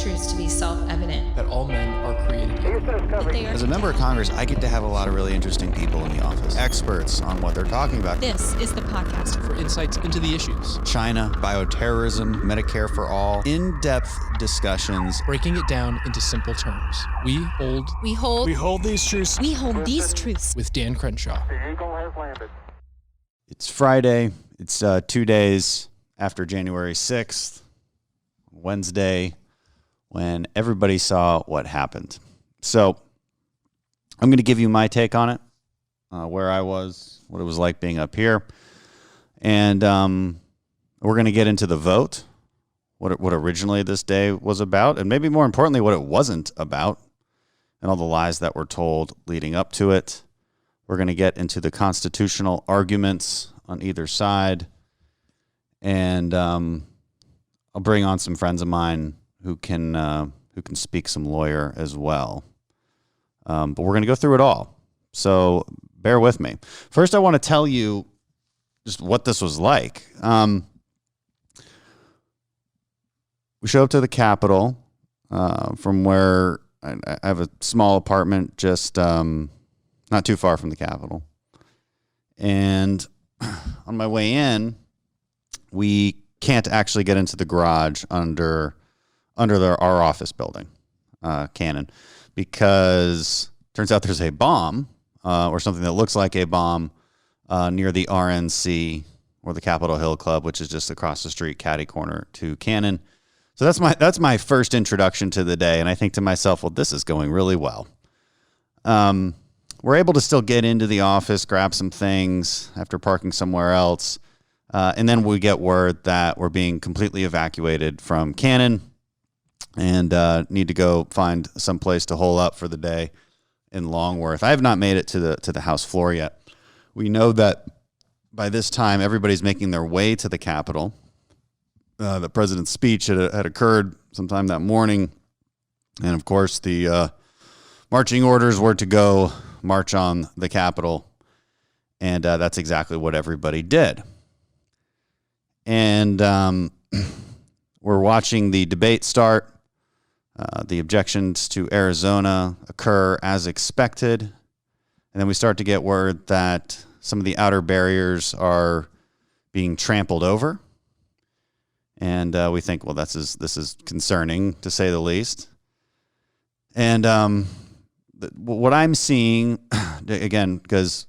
these truths to be self-evident. That all men are created equal. As a member of Congress, I get to have a lot of really interesting people in the office. Experts on what they're talking about. This is the podcast for insights into the issues. China, bioterrorism, Medicare for all. In-depth discussions. Breaking it down into simple terms. We hold these truths. We hold these truths. With Dan Crenshaw. The Eagle has landed. It's Friday. It's 2 days after January 6th, Wednesday, when everybody saw what happened. So I'm going to give you my take on it, where I was, what it was like being up here. And we're going to get into the vote, what originally this day was about, and maybe more importantly, what it wasn't about, and all the lies that were told leading up to it. We're going to get into the constitutional arguments on either side. And I'll bring on some friends of mine who can speak some lawyer as well. But we're going to go through it all. So bear with me. First, I want to tell you just what this was like. We show up to the Capitol from where I have a small apartment just not too far from the Capitol. And on my way in, we can't actually get into the garage under our office building, Cannon, because turns out there's a bomb or something that looks like a bomb near the RNC or the Capitol Hill Club, which is just across the street, catty corner to Cannon. So that's my first introduction to the day, and I think to myself, well, this is going really well. We're able to still get into the office, grab some things after parking somewhere else. And then we get word that we're being completely evacuated from Cannon and need to go find some place to hole up for the day in Longworth. I have not made it to the House floor yet. We know that by this time, everybody's making their way to the Capitol. The president's speech had occurred sometime that morning. And, of course, the marching orders were to go march on the Capitol. And that's exactly what everybody did. And we're watching the debate start. The objections to Arizona occur as expected. And then we start to get word that some of the outer barriers are being trampled over. And we think, well, this is concerning, to say the least. And what I'm seeing, again, because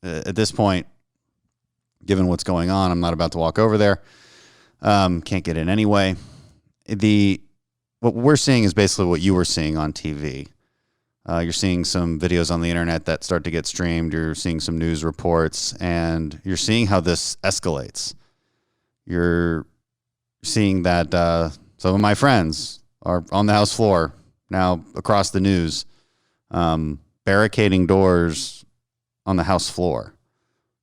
at this point, given what's going on, I'm not about to walk over there. Can't get in anyway. What we're seeing is basically what you were seeing on TV. You're seeing some videos on the internet that start to get streamed. You're seeing some news reports, and you're seeing how this escalates. You're seeing that some of my friends are on the House floor now across the news, barricading doors on the House floor,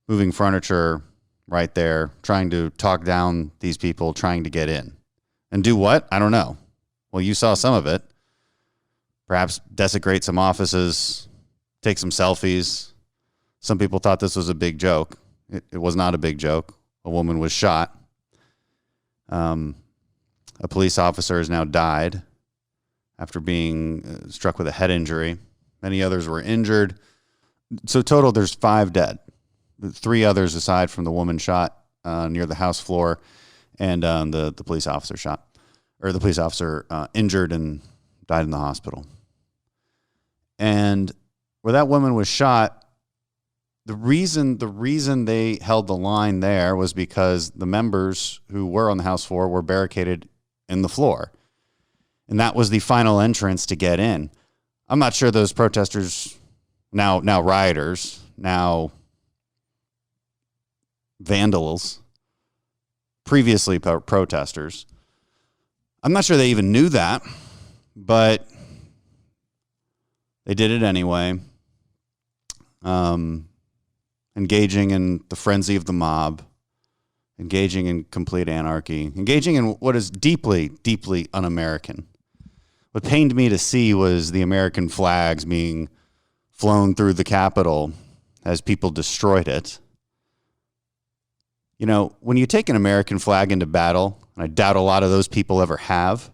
moving furniture right there, trying to talk down these people, trying to get in. And do what? I don't know. Well, you saw some of it. Perhaps desecrate some offices, take some selfies. Some people thought this was a big joke. It was not a big joke. A woman was shot. A police officer has now died after being struck with a head injury. Many others were injured. So total, there's 5 dead. 3 others aside from the woman shot near the House floor, and the police officer injured and died in the hospital. And where that woman was shot, the reason they held the line there was because the members who were on the House floor were barricaded in the floor, and that was the final entrance to get in. I'm not sure those protesters, now rioters, now vandals, previously protesters, I'm not sure they even knew that, but they did it anyway, engaging in the frenzy of the mob, engaging in complete anarchy, engaging in what is deeply, deeply un-American. What pained me to see was the American flags being flown through the Capitol as people destroyed it. You know, when you take an American flag into battle, and I doubt a lot of those people ever have,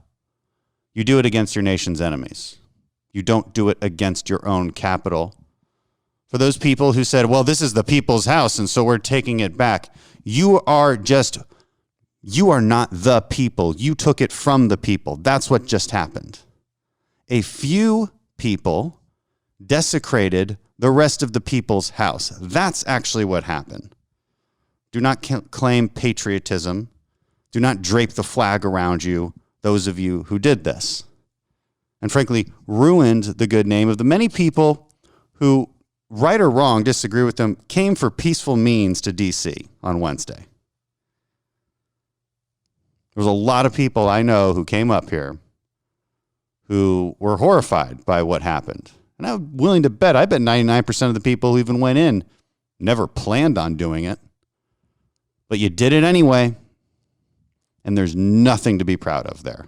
You do it against your nation's enemies. You don't do it against your own capital. For those people who said, well, this is the people's house, and so we're taking it back. You are not the people. You took it from the people. That's what just happened. A few people desecrated the rest of the people's house. That's actually what happened. Do not claim patriotism. Do not drape the flag around you, those of you who did this. And frankly, ruined the good name of the many people who, right or wrong, disagree with them, came for peaceful means to D.C. on Wednesday. There was a lot of people I know who came up here who were horrified by what happened. And I'm willing to bet, I bet 99% of the people who even went in never planned on doing it. But you did it anyway, and there's nothing to be proud of there.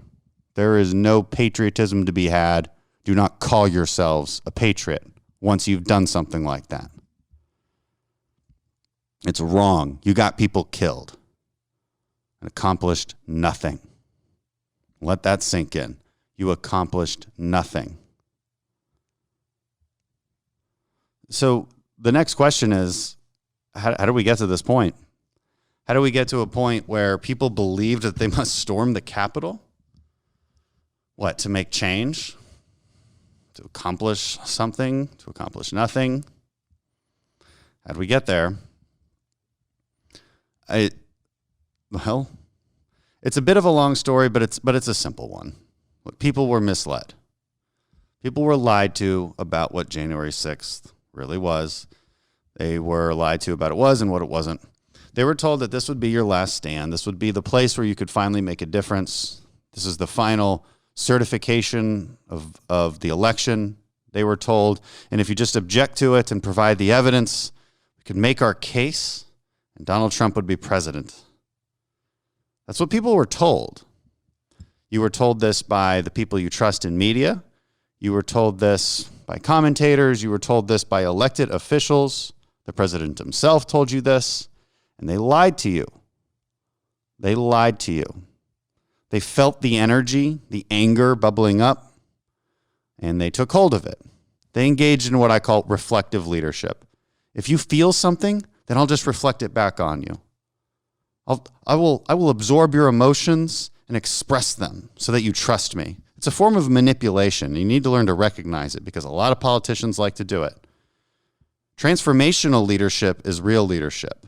There is no patriotism to be had. Do not call yourselves a patriot once you've done something like that. It's wrong. You got people killed and accomplished nothing. Let that sink in. You accomplished nothing. So the next question is, how do we get to this point? How do we get to a point where people believe that they must storm the Capitol? What, to make change? To accomplish something? To accomplish nothing? How do we get there? Well, it's a bit of a long story, but it's a simple one. People were misled. People were lied to about what January 6th really was. They were lied to about what it was and what it wasn't. They were told that this would be your last stand. This would be the place where you could finally make a difference. This is the final certification of the election, they were told. And if you just object to it and provide the evidence, we could make our case and Donald Trump would be president. That's what people were told. You were told this by the people you trust in media. You were told this by commentators. You were told this by elected officials. The president himself told you this. And they lied to you. They lied to you. They felt the energy, the anger bubbling up, and they took hold of it. They engaged in what I call reflective leadership. If you feel something, then I'll just reflect it back on you. I will absorb your emotions and express them so that you trust me. It's a form of manipulation. You need to learn to recognize it because a lot of politicians like to do it. Transformational leadership is real leadership.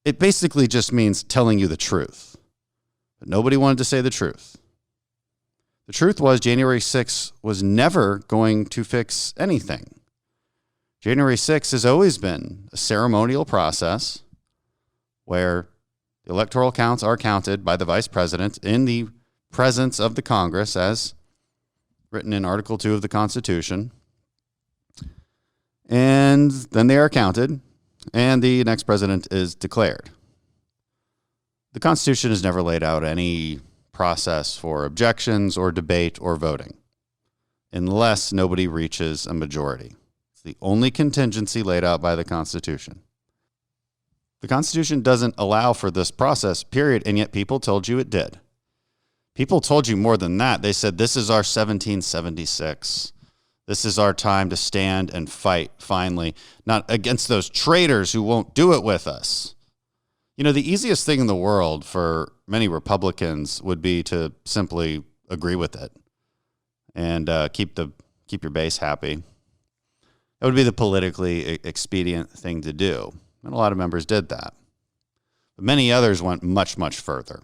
It basically just means telling you the truth. But nobody wanted to say the truth. The truth was January 6th was never going to fix anything. January 6th has always been a ceremonial process where the electoral counts are counted by the vice president in the presence of the Congress as written in Article 2 of the Constitution. And then they are counted, and the next president is declared. The Constitution has never laid out any process for objections or debate or voting, unless nobody reaches a majority. It's the only contingency laid out by the Constitution. The Constitution doesn't allow for this process, period, and yet people told you it did. People told you more than that. They said, this is our 1776. This is our time to stand and fight, finally, not against those traitors who won't do it with us. You know, the easiest thing in the world for many Republicans would be to simply agree with it and keep your base happy. That would be the politically expedient thing to do. And a lot of members did that. But many others went much, much further.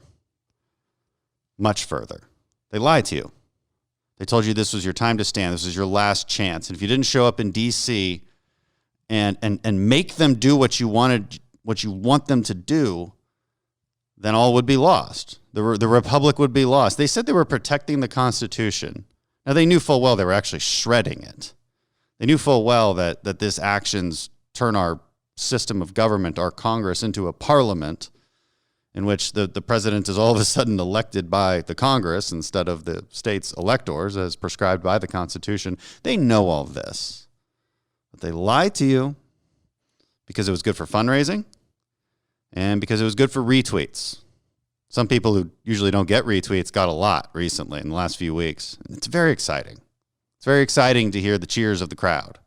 Much further. They lied to you. They told you this was your time to stand. This was your last chance. And if you didn't show up in D.C. and make them do what you want them to do, then all would be lost. The republic would be lost. They said they were protecting the Constitution. Now, they knew full well they were actually shredding it. They knew full well that this actions turn our system of government, our Congress, into a parliament in which the president is all of a sudden elected by the Congress instead of the state's electors as prescribed by the Constitution. They know all of this. But they lied to you because it was good for fundraising and because it was good for retweets. Some people who usually don't get retweets got a lot recently in the last few weeks. It's very exciting. It's very exciting to hear the cheers of the crowd.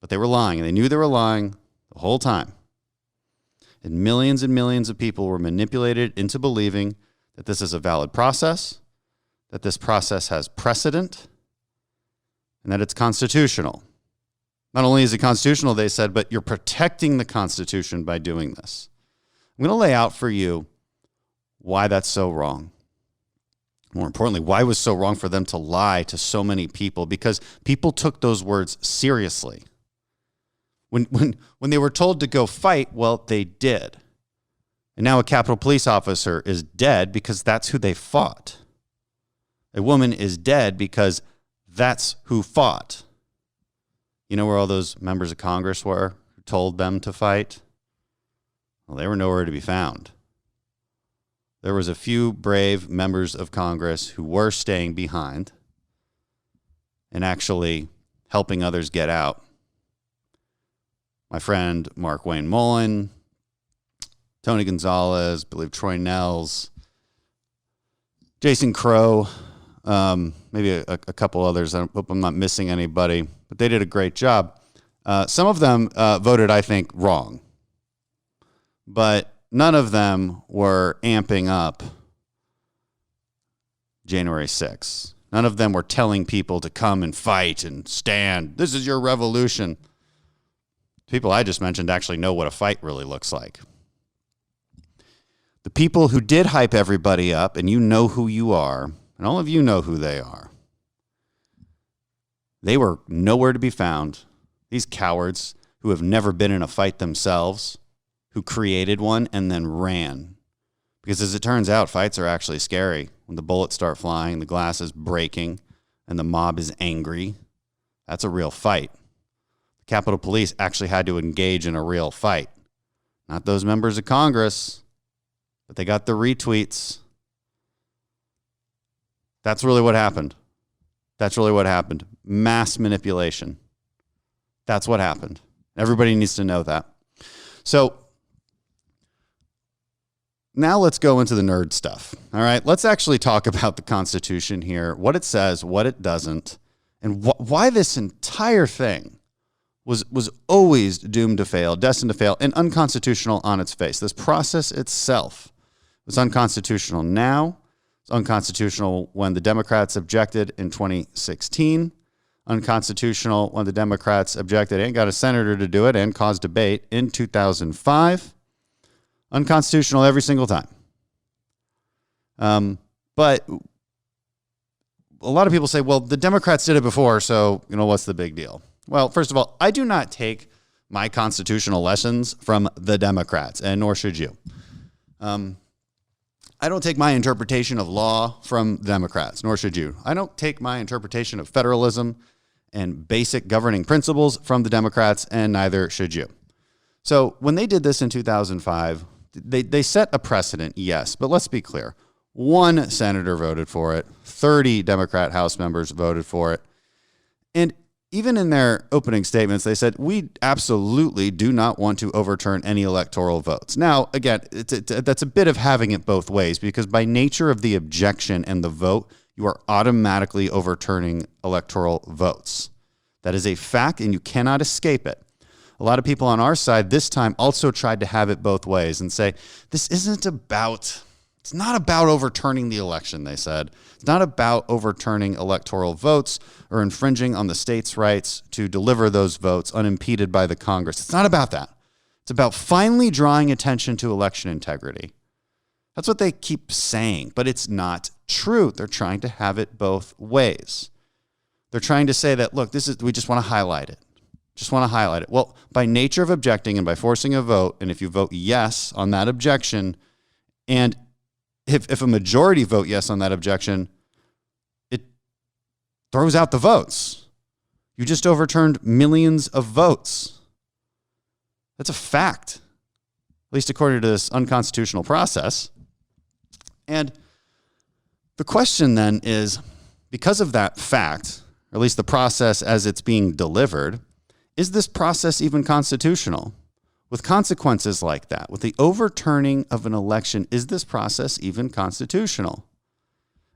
But they were lying, and they knew they were lying the whole time. And millions of people were manipulated into believing that this is a valid process, that this process has precedent, and that it's constitutional. Not only is it constitutional, they said, but you're protecting the Constitution by doing this. I'm going to lay out for you why that's so wrong. More importantly, why it was so wrong for them to lie to so many people, because people took those words seriously. When they were told to go fight, well, they did. And now a Capitol Police officer is dead because that's who they fought. A woman is dead because that's who fought. You know where all those members of Congress were who told them to fight? Well, they were nowhere to be found. There was a few brave members of Congress who were staying behind and actually helping others get out. My friend Mark Wayne Mullen, Tony Gonzalez, I believe Troy Nels, Jason Crow, maybe a couple others. I hope I'm not missing anybody, but they did a great job. Some of them voted, I think, wrong, but none of them were amping up January 6th. None of them were telling people to come and fight and stand. This is your revolution. People I just mentioned actually know what a fight really looks like. The people who did hype everybody up, and you know who you are, and all of you know who they are, they were nowhere to be found. These cowards who have never been in a fight themselves, who created one and then ran. Because as it turns out, fights are actually scary. When the bullets start flying, the glass is breaking, and the mob is angry, that's a real fight. The Capitol Police actually had to engage in a real fight. Not those members of Congress, but they got the retweets. That's really what happened. That's really what happened. Mass manipulation. That's what happened. Everybody needs to know that. So now let's go into the nerd stuff. All right, let's actually talk about the Constitution here, what it says, what it doesn't, and why this entire thing was always doomed to fail, destined to fail, and unconstitutional on its face. This process itself was unconstitutional now. It's unconstitutional when the Democrats objected in 2016. Unconstitutional when the Democrats objected and got a senator to do it and caused debate in 2005. Unconstitutional every single time. But a lot of people say, well, the Democrats did it before, so, what's the big deal? Well, first of all, I do not take my constitutional lessons from the Democrats, and nor should you. I don't take my interpretation of law from the Democrats, nor should you. I don't take my interpretation of federalism and basic governing principles from the Democrats, and neither should you. So when they did this in 2005, they set a precedent, yes, but let's be clear. One senator voted for it. 30 Democrat House members voted for it. And even in their opening statements, they said, we absolutely do not want to overturn any electoral votes. Now, again, that's a bit of having it both ways, because by nature of the objection and the vote, you are automatically overturning electoral votes. That is a fact, and you cannot escape it. A lot of people on our side this time also tried to have it both ways and say, it's not about overturning the election, they said. It's not about overturning electoral votes or infringing on the state's rights to deliver those votes unimpeded by the Congress. It's not about that. It's about finally drawing attention to election integrity. That's what they keep saying, but it's not true. They're trying to have it both ways. They're trying to say that, look, we just want to highlight it. Just want to highlight it. Well, by nature of objecting and by forcing a vote, and if you vote yes on that objection, and if a majority vote yes on that objection, it throws out the votes. You just overturned millions of votes. That's a fact, at least according to this unconstitutional process. And the question then is, because of that fact, or at least the process as it's being delivered, is this process even constitutional? with consequences like that, with the overturning of an election, is this process even constitutional?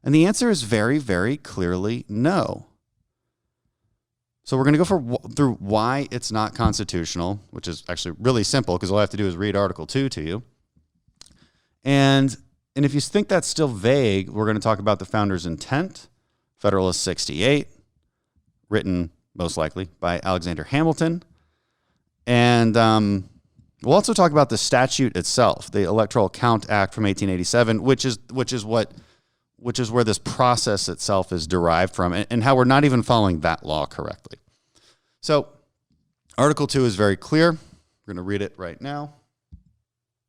And the answer is very, very clearly no. So we're going to go through why it's not constitutional, which is actually really simple because all I have to do is read Article 2 to you. And if you think that's still vague, we're going to talk about the founders' intent, Federalist 68, written most likely by Alexander Hamilton. And we'll also talk about the statute itself, the Electoral Count Act from 1887, which is where this process itself is derived from, and how we're not even following that law correctly. So Article 2 is very clear. We're going to read it right now.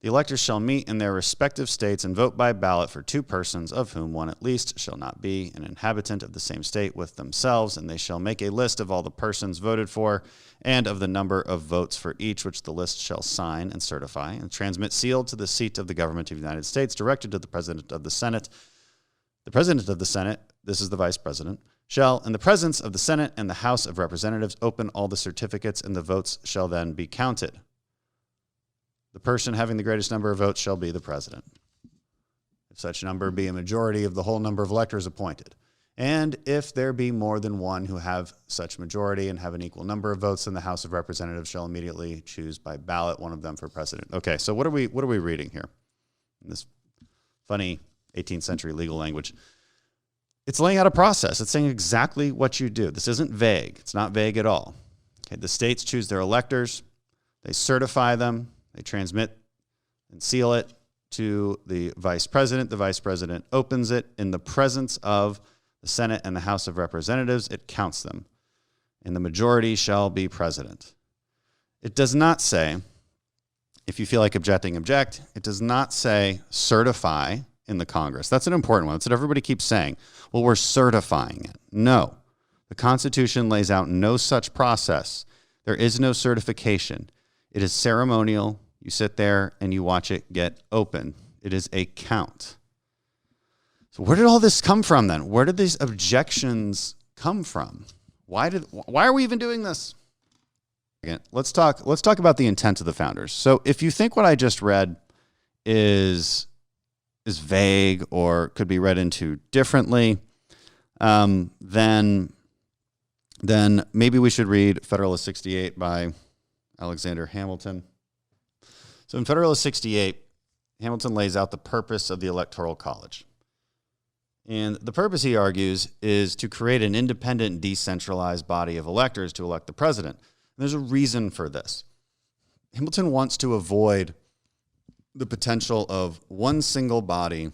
The electors shall meet in their respective states and vote by ballot for two persons, of whom one at least shall not be an inhabitant of the same state with themselves, and they shall make a list of all the persons voted for and of the number of votes for each, which the list shall sign and certify and transmit sealed to the seat of the government of the United States, directed to the President of the Senate. The President of the Senate, this is the Vice President, shall, in the presence of the Senate and the House of Representatives, open all the certificates, and the votes shall then be counted. The person having the greatest number of votes shall be the president, if such number be a majority of the whole number of electors appointed. And if there be more than one who have such majority and have an equal number of votes, then the House of Representatives shall immediately choose by ballot one of them for president. Okay, so what are we reading here? In this funny 18th century legal language. It's laying out a process. It's saying exactly what you do. This isn't vague. It's not vague at all. Okay, the states choose their electors. They certify them. They transmit and seal it to the vice president. The vice president opens it in the presence of the Senate and the House of Representatives. It counts them, and the majority shall be president. It does not say, if you feel like objecting, object. It does not say certify in the Congress. That's an important one. That's what everybody keeps saying. Well, we're certifying it. No. The Constitution lays out no such process. There is no certification. It is ceremonial. You sit there and you watch it get open. It is a count. So where did all this come from then? Where did these objections come from? Why are we even doing this? Again, let's talk about the intent of the founders. So if you think what I just read is vague or could be read into differently, then maybe we should read Federalist 68 by Alexander Hamilton. So in Federalist 68, Hamilton lays out the purpose of the Electoral College. And the purpose, he argues, is to create an independent, decentralized body of electors to elect the president. And there's a reason for this. Hamilton wants to avoid the potential of one single body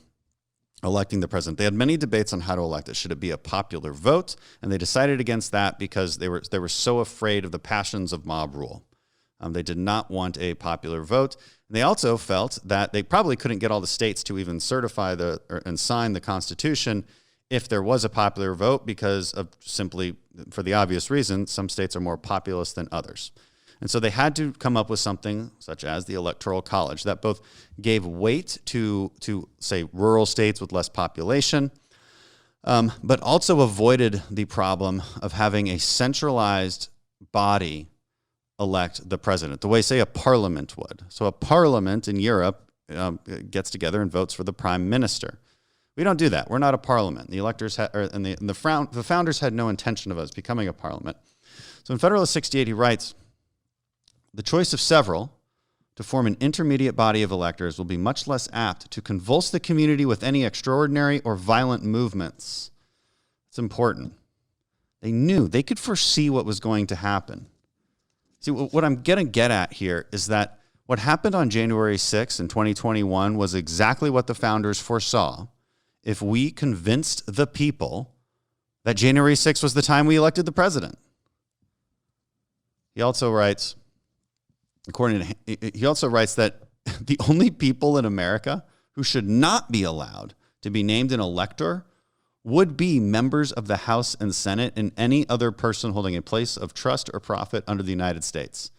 electing the president. They had many debates on how to elect it. Should it be a popular vote? And they decided against that because they were so afraid of the passions of mob rule. They did not want a popular vote. And they also felt that they probably couldn't get all the states to even certify and sign the Constitution if there was a popular vote because of simply, for the obvious reason, some states are more populous than others. And so they had to come up with something such as the Electoral College that both gave weight to say, rural states with less population, but also avoided the problem of having a centralized body elect the president, the way, say, a parliament would. So a parliament in Europe gets together and votes for the prime minister. We don't do that. We're not a parliament. The electors the founders had no intention of us becoming a parliament. So in Federalist 68, he writes, the choice of several to form an intermediate body of electors will be much less apt to convulse the community with any extraordinary or violent movements. It's important. They knew, they could foresee what was going to happen. See, what I'm going to get at here is that what happened on January 6th in 2021 was exactly what the founders foresaw if we convinced the people that January 6th was the time we elected the president. He also writes, that the only people in America who should not be allowed to be named an elector would be members of the House and Senate and any other person holding a place of trust or profit under the United States.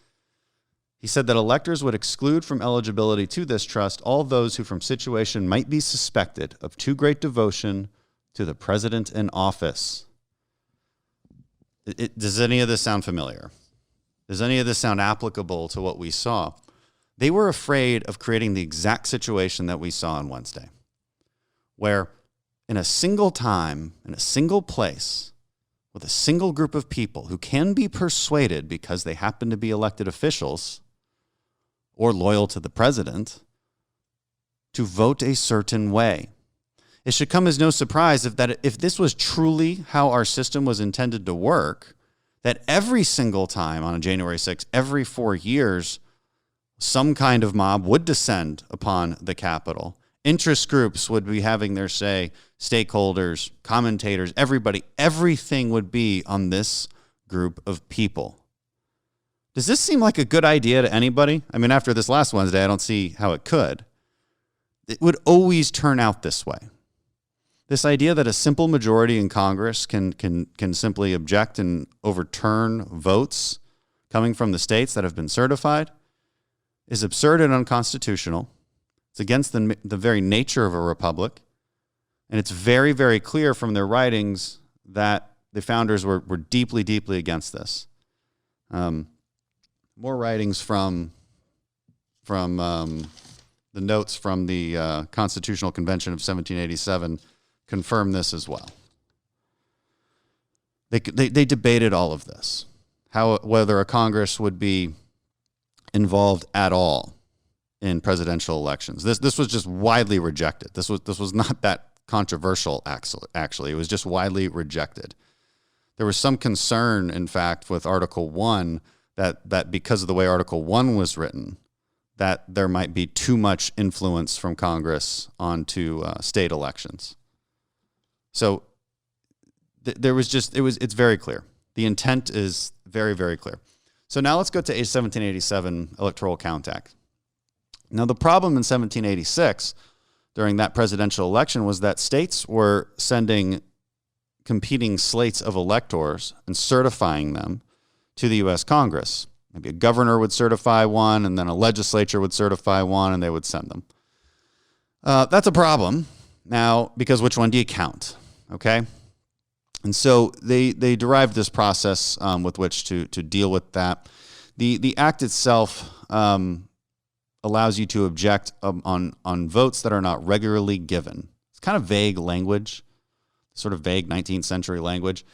He said that electors would exclude from eligibility to this trust all those who from situation might be suspected of too great devotion to the president in office. Does any of this sound familiar? Does any of this sound applicable to what we saw? They were afraid of creating the exact situation that we saw on Wednesday, where in a single time, in a single place, with a single group of people who can be persuaded because they happen to be elected officials or loyal to the president to vote a certain way. It should come as no surprise if this was truly how our system was intended to work, that every single time on January 6th, every 4 years, some kind of mob would descend upon the Capitol. Interest groups would be having their say, stakeholders, commentators, everybody, everything would be on this group of people. Does this seem like a good idea to anybody? I mean, after this last Wednesday, I don't see how it could. It would always turn out this way. This idea that a simple majority in Congress can simply object and overturn votes coming from the states that have been certified is absurd and unconstitutional. It's against the very nature of a republic. And it's very, very clear from their writings that the founders were deeply, deeply against this. More writings from the notes from the Constitutional Convention of 1787 confirm this as well. They debated all of this, whether a Congress would be involved at all in presidential elections. This was just widely rejected. This was not that controversial, actually. It was just widely rejected. There was some concern, in fact, with Article 1 that because of the way Article 1 was written, that there might be too much influence from Congress onto state elections. So it's very clear. The intent is very, very clear. So now let's go to 1787 Electoral Count Act. Now, the problem in 1786 during that presidential election was that states were sending competing slates of electors and certifying them to the U.S. Congress. Maybe a governor would certify one, and then a legislature would certify one, and they would send them. That's a problem now, because which one do you count? Okay? And so they derived this process with which to deal with that. The act itself allows you to object on votes that are not regularly given. It's kind of vague language, sort of vague 19th century language.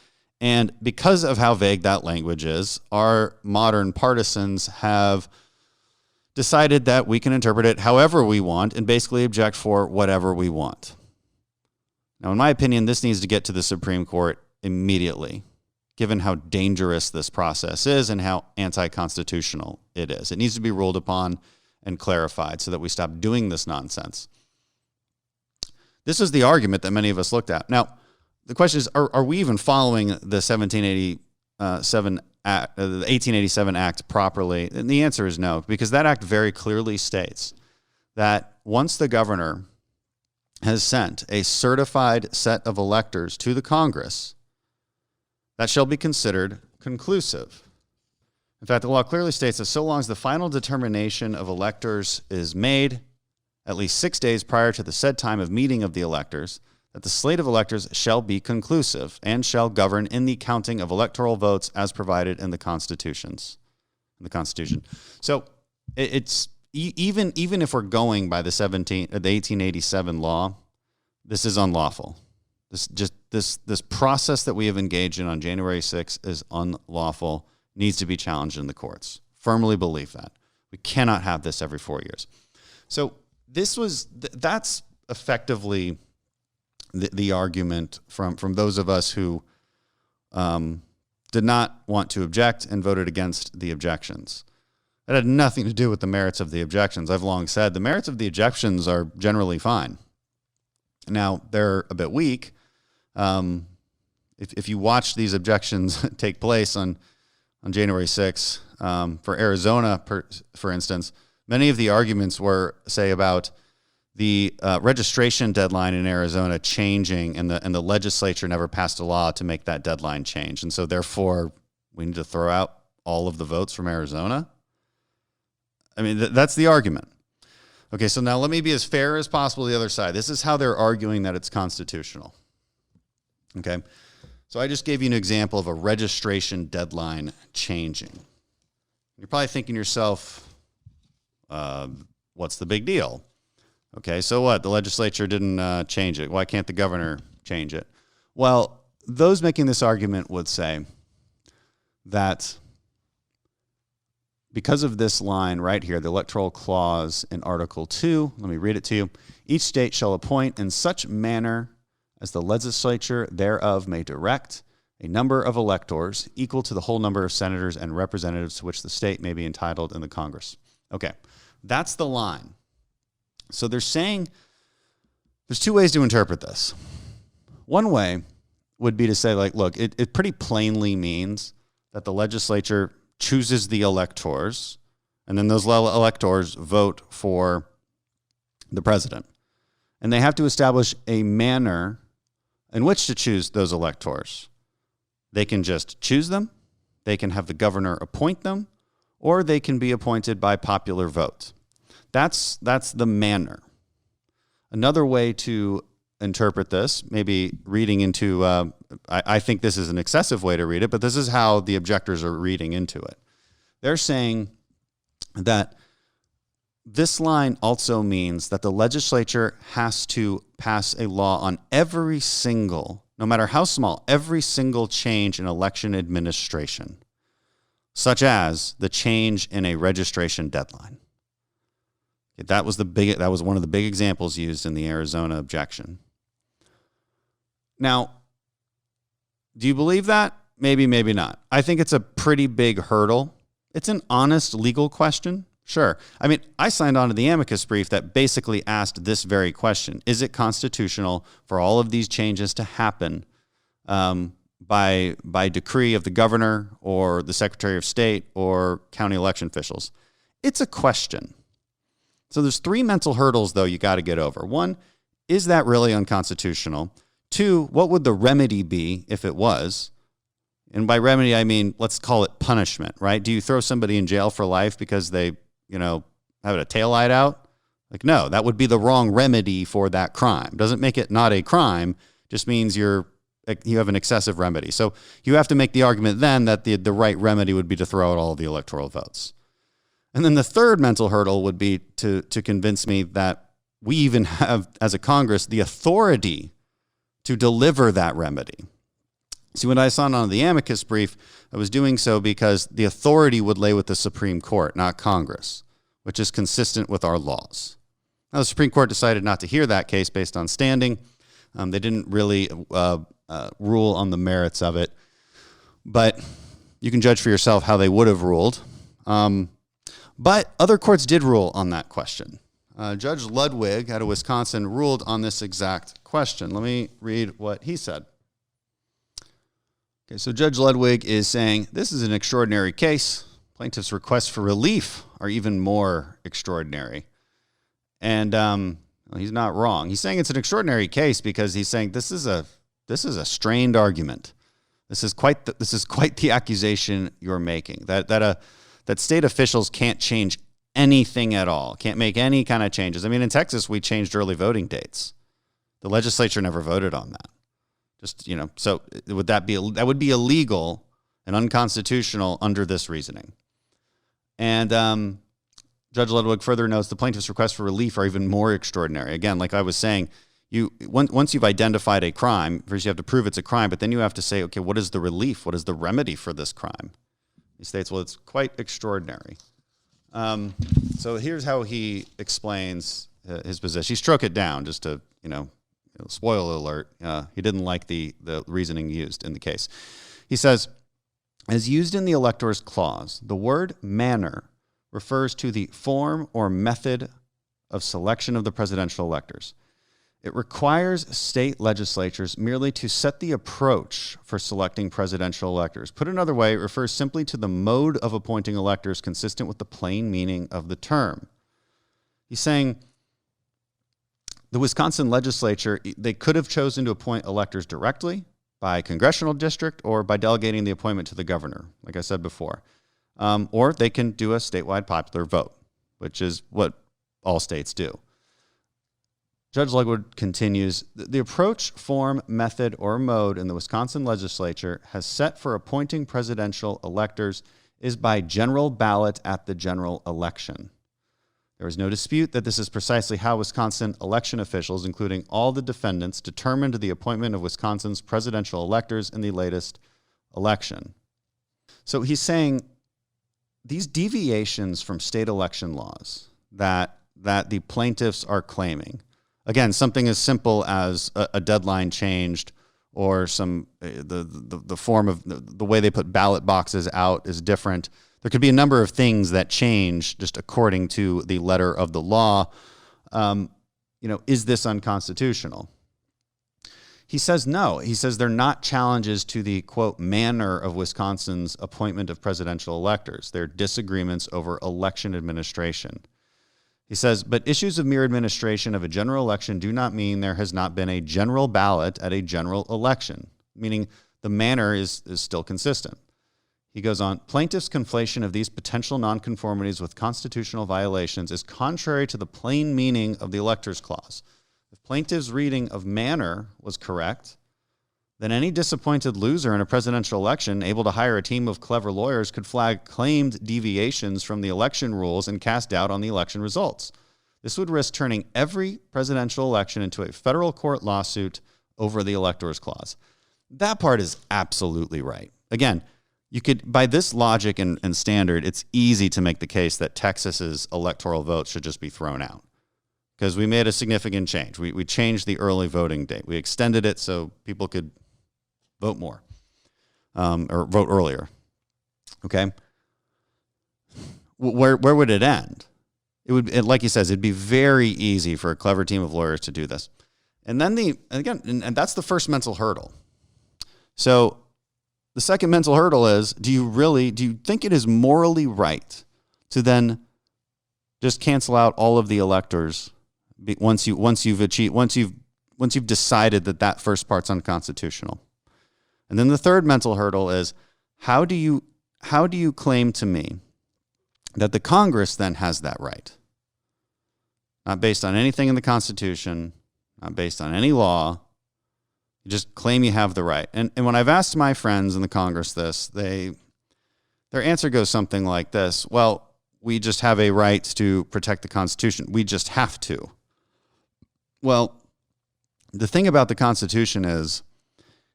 And because of how vague that language is, our modern partisans have decided that we can interpret it however we want and basically object for whatever we want. Now, in my opinion, this needs to get to the Supreme Court immediately, given how dangerous this process is and how anti-constitutional it is. It needs to be ruled upon and clarified so that we stop doing this nonsense. This is the argument that many of us looked at. Now, the question is, are we even following the 1887 Act properly? And the answer is no, because that act very clearly states that once the governor has sent a certified set of electors to the Congress, that shall be considered conclusive. In fact, the law clearly states that so long as the final determination of electors is made at least 6 days prior to the said time of meeting of the electors, that the slate of electors shall be conclusive and shall govern in the counting of electoral votes as provided in the Constitution. So it's even if we're going by the 1887 law, this is unlawful. This process that we have engaged in on January 6th is unlawful, needs to be challenged in the courts. Firmly believe that. We cannot have this every 4 years. So that's effectively the argument from those of us who did not want to object and voted against the objections. That had nothing to do with the merits of the objections. I've long said the merits of the objections are generally fine. Now, they're a bit weak. If you watch these objections take place on January 6th, for Arizona, for instance, many of the arguments were, say, about the registration deadline in Arizona changing, and the legislature never passed a law to make that deadline change. And so, therefore, we need to throw out all of the votes from Arizona. I mean, that's the argument. Okay, so now let me be as fair as possible to the other side. This is how they're arguing that it's constitutional. Okay, so I just gave you an example of a registration deadline changing. You're probably thinking to yourself, What's the big deal? Okay, so what? The legislature didn't change it. Why can't the governor change it? Well, those making this argument would say that because of this line right here, the electoral clause in Article 2, let me read it to you. Each state shall appoint in such manner as the legislature thereof may direct a number of electors equal to the whole number of senators and representatives to which the state may be entitled in the Congress. Okay, that's the line. So they're saying there's two ways to interpret this. One way would be to say, like, look, it pretty plainly means that the legislature chooses the electors, and then those electors vote for the president. And they have to establish a manner in which to choose those electors. They can just choose them, they can have the governor appoint them, or they can be appointed by popular vote. That's the manner. Another way to interpret this, maybe reading into, I think this is an excessive way to read it, but this is how the objectors are reading into it. They're saying that this line also means that the legislature has to pass a law on every single, no matter how small, every single change in election administration, such as the change in a registration deadline. That was one of the big examples used in the Arizona objection. Now, do you believe that? Maybe, maybe not. I think it's a pretty big hurdle. It's an honest legal question. Sure. I mean, I signed on to the amicus brief that basically asked this very question. Is it constitutional for all of these changes to happen by decree of the governor or the secretary of state or county election officials? It's a question. So there's three mental hurdles, though, you got to get over. One, is that really unconstitutional? Two, what would the remedy be if it was? And by remedy, I mean, let's call it punishment, right? Do you throw somebody in jail for life because they, have a taillight out? Like, no, that would be the wrong remedy for that crime. Doesn't make it not a crime, just means you have an excessive remedy. So you have to make the argument then that the right remedy would be to throw out all of the electoral votes. And then the third mental hurdle would be to convince me that we even have, as a Congress, the authority to deliver that remedy. See, when I signed on the amicus brief, I was doing so because the authority would lay with the Supreme Court, not Congress, which is consistent with our laws. Now, the Supreme Court decided not to hear that case based on standing. They didn't really rule on the merits of it, but you can judge for yourself how they would have ruled. But other courts did rule on that question. Judge Ludwig out of Wisconsin ruled on this exact question. Let me read what he said. Okay, so Judge Ludwig is saying, this is an extraordinary case. Plaintiff's requests for relief are even more extraordinary. And he's not wrong. He's saying it's an extraordinary case because he's saying this is a strained argument. This is quite the accusation you're making, that state officials can't change anything at all, can't make any kind of changes. I mean, in Texas, we changed early voting dates. The legislature never voted on that. So that would be illegal and unconstitutional under this reasoning. And Judge Ludwig further notes the plaintiff's requests for relief are even more extraordinary. Again, like I was saying, once you've identified a crime, first you have to prove it's a crime, but then you have to say, okay, what is the relief? What is the remedy for this crime? He states, well, it's quite extraordinary. So here's how he explains his position. He struck it down just to, spoiler alert. He didn't like the reasoning used in the case. He says, as used in the electors clause, the word manner refers to the form or method of selection of the presidential electors. It requires state legislatures merely to set the approach for selecting presidential electors. Put another way, it refers simply to the mode of appointing electors consistent with the plain meaning of the term. He's saying the Wisconsin legislature, they could have chosen to appoint electors directly by congressional district or by delegating the appointment to the governor, like I said before. Or they can do a statewide popular vote, which is what all states do. Judge Ludwig continues, the approach, form, method, or mode in the Wisconsin legislature has set for appointing presidential electors is by general ballot at the general election. There is no dispute that this is precisely how Wisconsin election officials, including all the defendants, determined the appointment of Wisconsin's presidential electors in the latest election. So he's saying these deviations from state election laws that the plaintiffs are claiming, again, something as simple as a deadline changed or the form of the way they put ballot boxes out is different. There could be a number of things that change just according to the letter of the law. Is this unconstitutional? He says no. He says they're not challenges to the, quote, manner of Wisconsin's appointment of presidential electors. They're disagreements over election administration. He says, but issues of mere administration of a general election do not mean there has not been a general ballot at a general election, meaning the manner is still consistent. He goes on, plaintiffs' conflation of these potential nonconformities with constitutional violations is contrary to the plain meaning of the Electors Clause. If plaintiffs' reading of manner was correct, then any disappointed loser in a presidential election able to hire a team of clever lawyers could flag claimed deviations from the election rules and cast doubt on the election results. This would risk turning every presidential election into a federal court lawsuit over the Electors Clause. That part is absolutely right. Again, you could, by this logic and standard, it's easy to make the case that Texas's electoral vote should just be thrown out because we made a significant change. We changed the early voting date. We extended it so people could vote more or vote earlier. Okay, where would it end? Like he says, it'd be very easy for a clever team of lawyers to do this. And then and that's the first mental hurdle. So the second mental hurdle is, do you think it is morally right to then just cancel out all of the electors once you've decided that first part's unconstitutional? And then the third mental hurdle is, how do you claim to me that the Congress then has that right? Not based on anything in the Constitution, not based on any law. You just claim you have the right. And when I've asked my friends in the Congress this, their answer goes something like this. Well, we just have a right to protect the Constitution. We just have to. Well, the thing about the Constitution is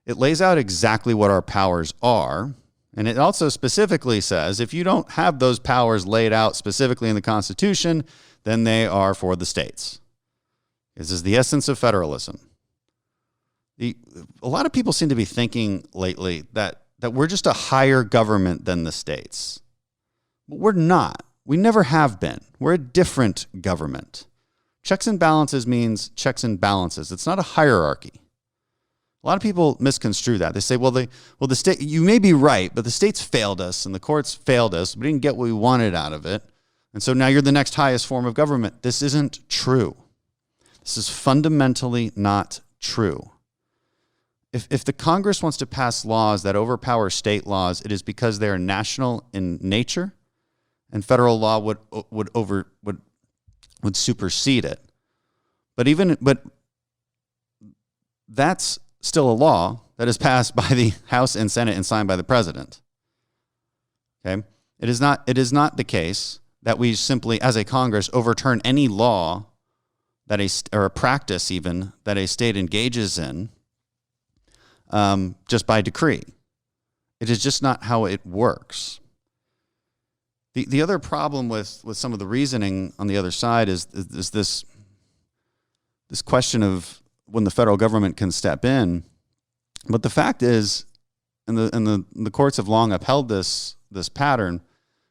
it lays out exactly what our powers are. And it also specifically says if you don't have those powers laid out specifically in the Constitution, then they are for the states. This is the essence of federalism. A lot of people seem to be thinking lately that we're just a higher government than the states. But we're not. We never have been. We're a different government. Checks and balances means checks and balances. It's not a hierarchy. A lot of people misconstrue that. They say, well, the state, you may be right, but the states failed us and the courts failed us. We didn't get what we wanted out of it. And so now you're the next highest form of government. This isn't true. This is fundamentally not true. If the Congress wants to pass laws that overpower state laws, it is because they are national in nature, and federal law would supersede it. But that's still a law that is passed by the House and Senate and signed by the president. Okay? It is not the case that we simply, as a Congress, overturn any law or a practice even that a state engages in just by decree. It is just not how it works. The other problem with some of the reasoning on the other side is this question of when the federal government can step in. But the fact is, and the courts have long upheld this pattern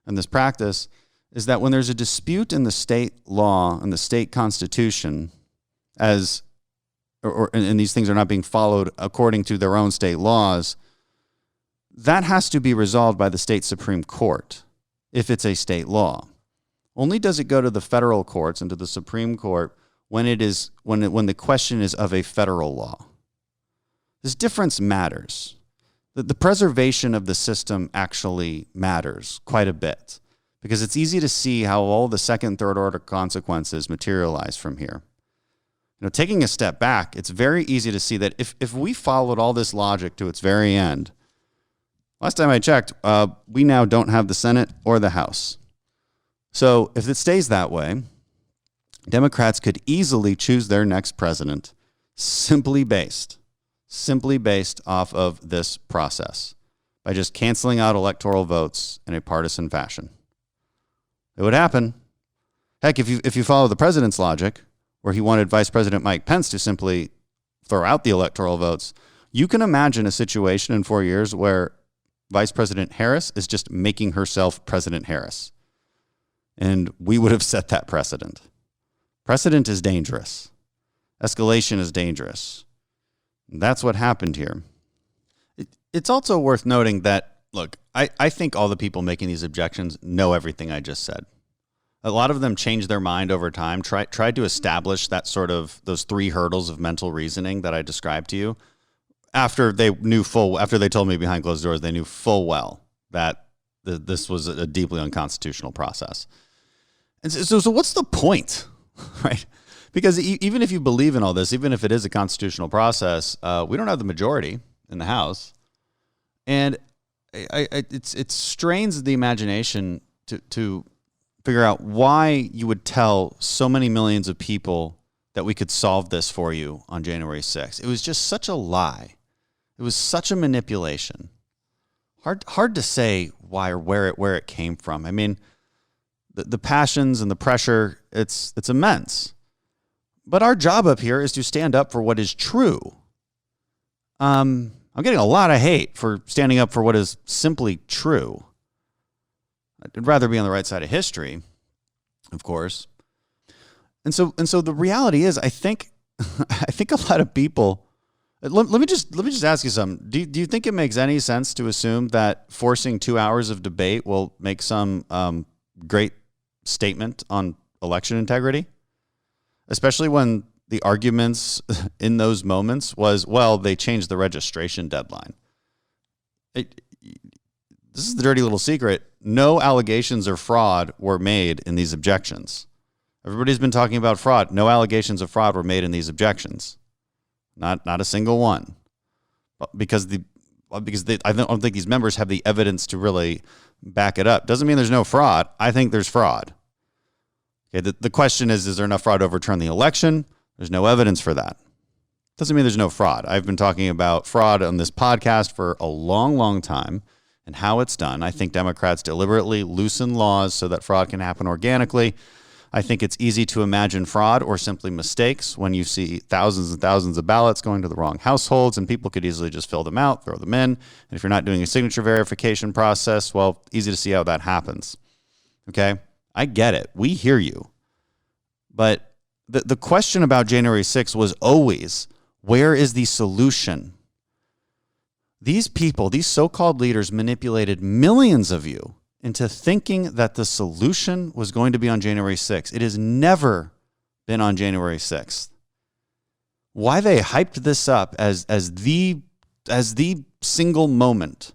and this practice, is that when there's a dispute in the state law and the state constitution, and these things are not being followed according to their own state laws, that has to be resolved by the state Supreme Court if it's a state law. Only does it go to the federal courts and to the Supreme Court when the question is of a federal law. This difference matters. The preservation of the system actually matters quite a bit because it's easy to see how all the second, third order consequences materialize from here. Taking a step back, it's very easy to see that if we followed all this logic to its very end, last time I checked, we now don't have the Senate or the House. So if it stays that way, Democrats could easily choose their next president simply based off of this process by just canceling out electoral votes in a partisan fashion. It would happen. Heck, if you follow the president's logic, where he wanted Vice President Mike Pence to simply throw out the electoral votes, you can imagine a situation in 4 years where Vice President Harris is just making herself President Harris. And we would have set that precedent. Precedent is dangerous. Escalation is dangerous. That's what happened here. It's also worth noting that, look, I think all the people making these objections know everything I just said. A lot of them changed their mind over time, tried to establish that sort of those 3 hurdles of mental reasoning that I described to you. After they told me behind closed doors, they knew full well that this was a deeply unconstitutional process. And so what's the point, right? Because even if you believe in all this, even if it is a constitutional process, we don't have the majority in the House. And it strains the imagination to figure out why you would tell so many millions of people that we could solve this for you on January 6th. It was just such a lie. It was such a manipulation. Hard to say why or where it came from. I mean, the passions and the pressure, it's immense. But our job up here is to stand up for what is true. I'm getting a lot of hate for standing up for what is simply true. I'd rather be on the right side of history, of course. And so the reality is, I think a lot of people. Let me just ask you something. Do you think it makes any sense to assume that forcing 2 hours of debate will make some great statement on election integrity? Especially when the arguments in those moments was, well, they changed the registration deadline. This is the dirty little secret. No allegations of fraud were made in these objections. Everybody's been talking about fraud. No allegations of fraud were made in these objections. Not a single one. Because I don't think these members have the evidence to really back it up. Doesn't mean there's no fraud. I think there's fraud. Okay, the question is there enough fraud to overturn the election? There's no evidence for that. Doesn't mean there's no fraud. I've been talking about fraud on this podcast for a long, long time and how it's done. I think Democrats deliberately loosen laws so that fraud can happen organically. I think it's easy to imagine fraud or simply mistakes when you see thousands and thousands of ballots going to the wrong households, and people could easily just fill them out, throw them in. And if you're not doing a signature verification process, well, easy to see how that happens. Okay? I get it. We hear you. But the question about January 6th was always, where is the solution? These people, these so-called leaders, manipulated millions of you into thinking that the solution was going to be on January 6th. It has never been on January 6th. Why they hyped this up as the single moment,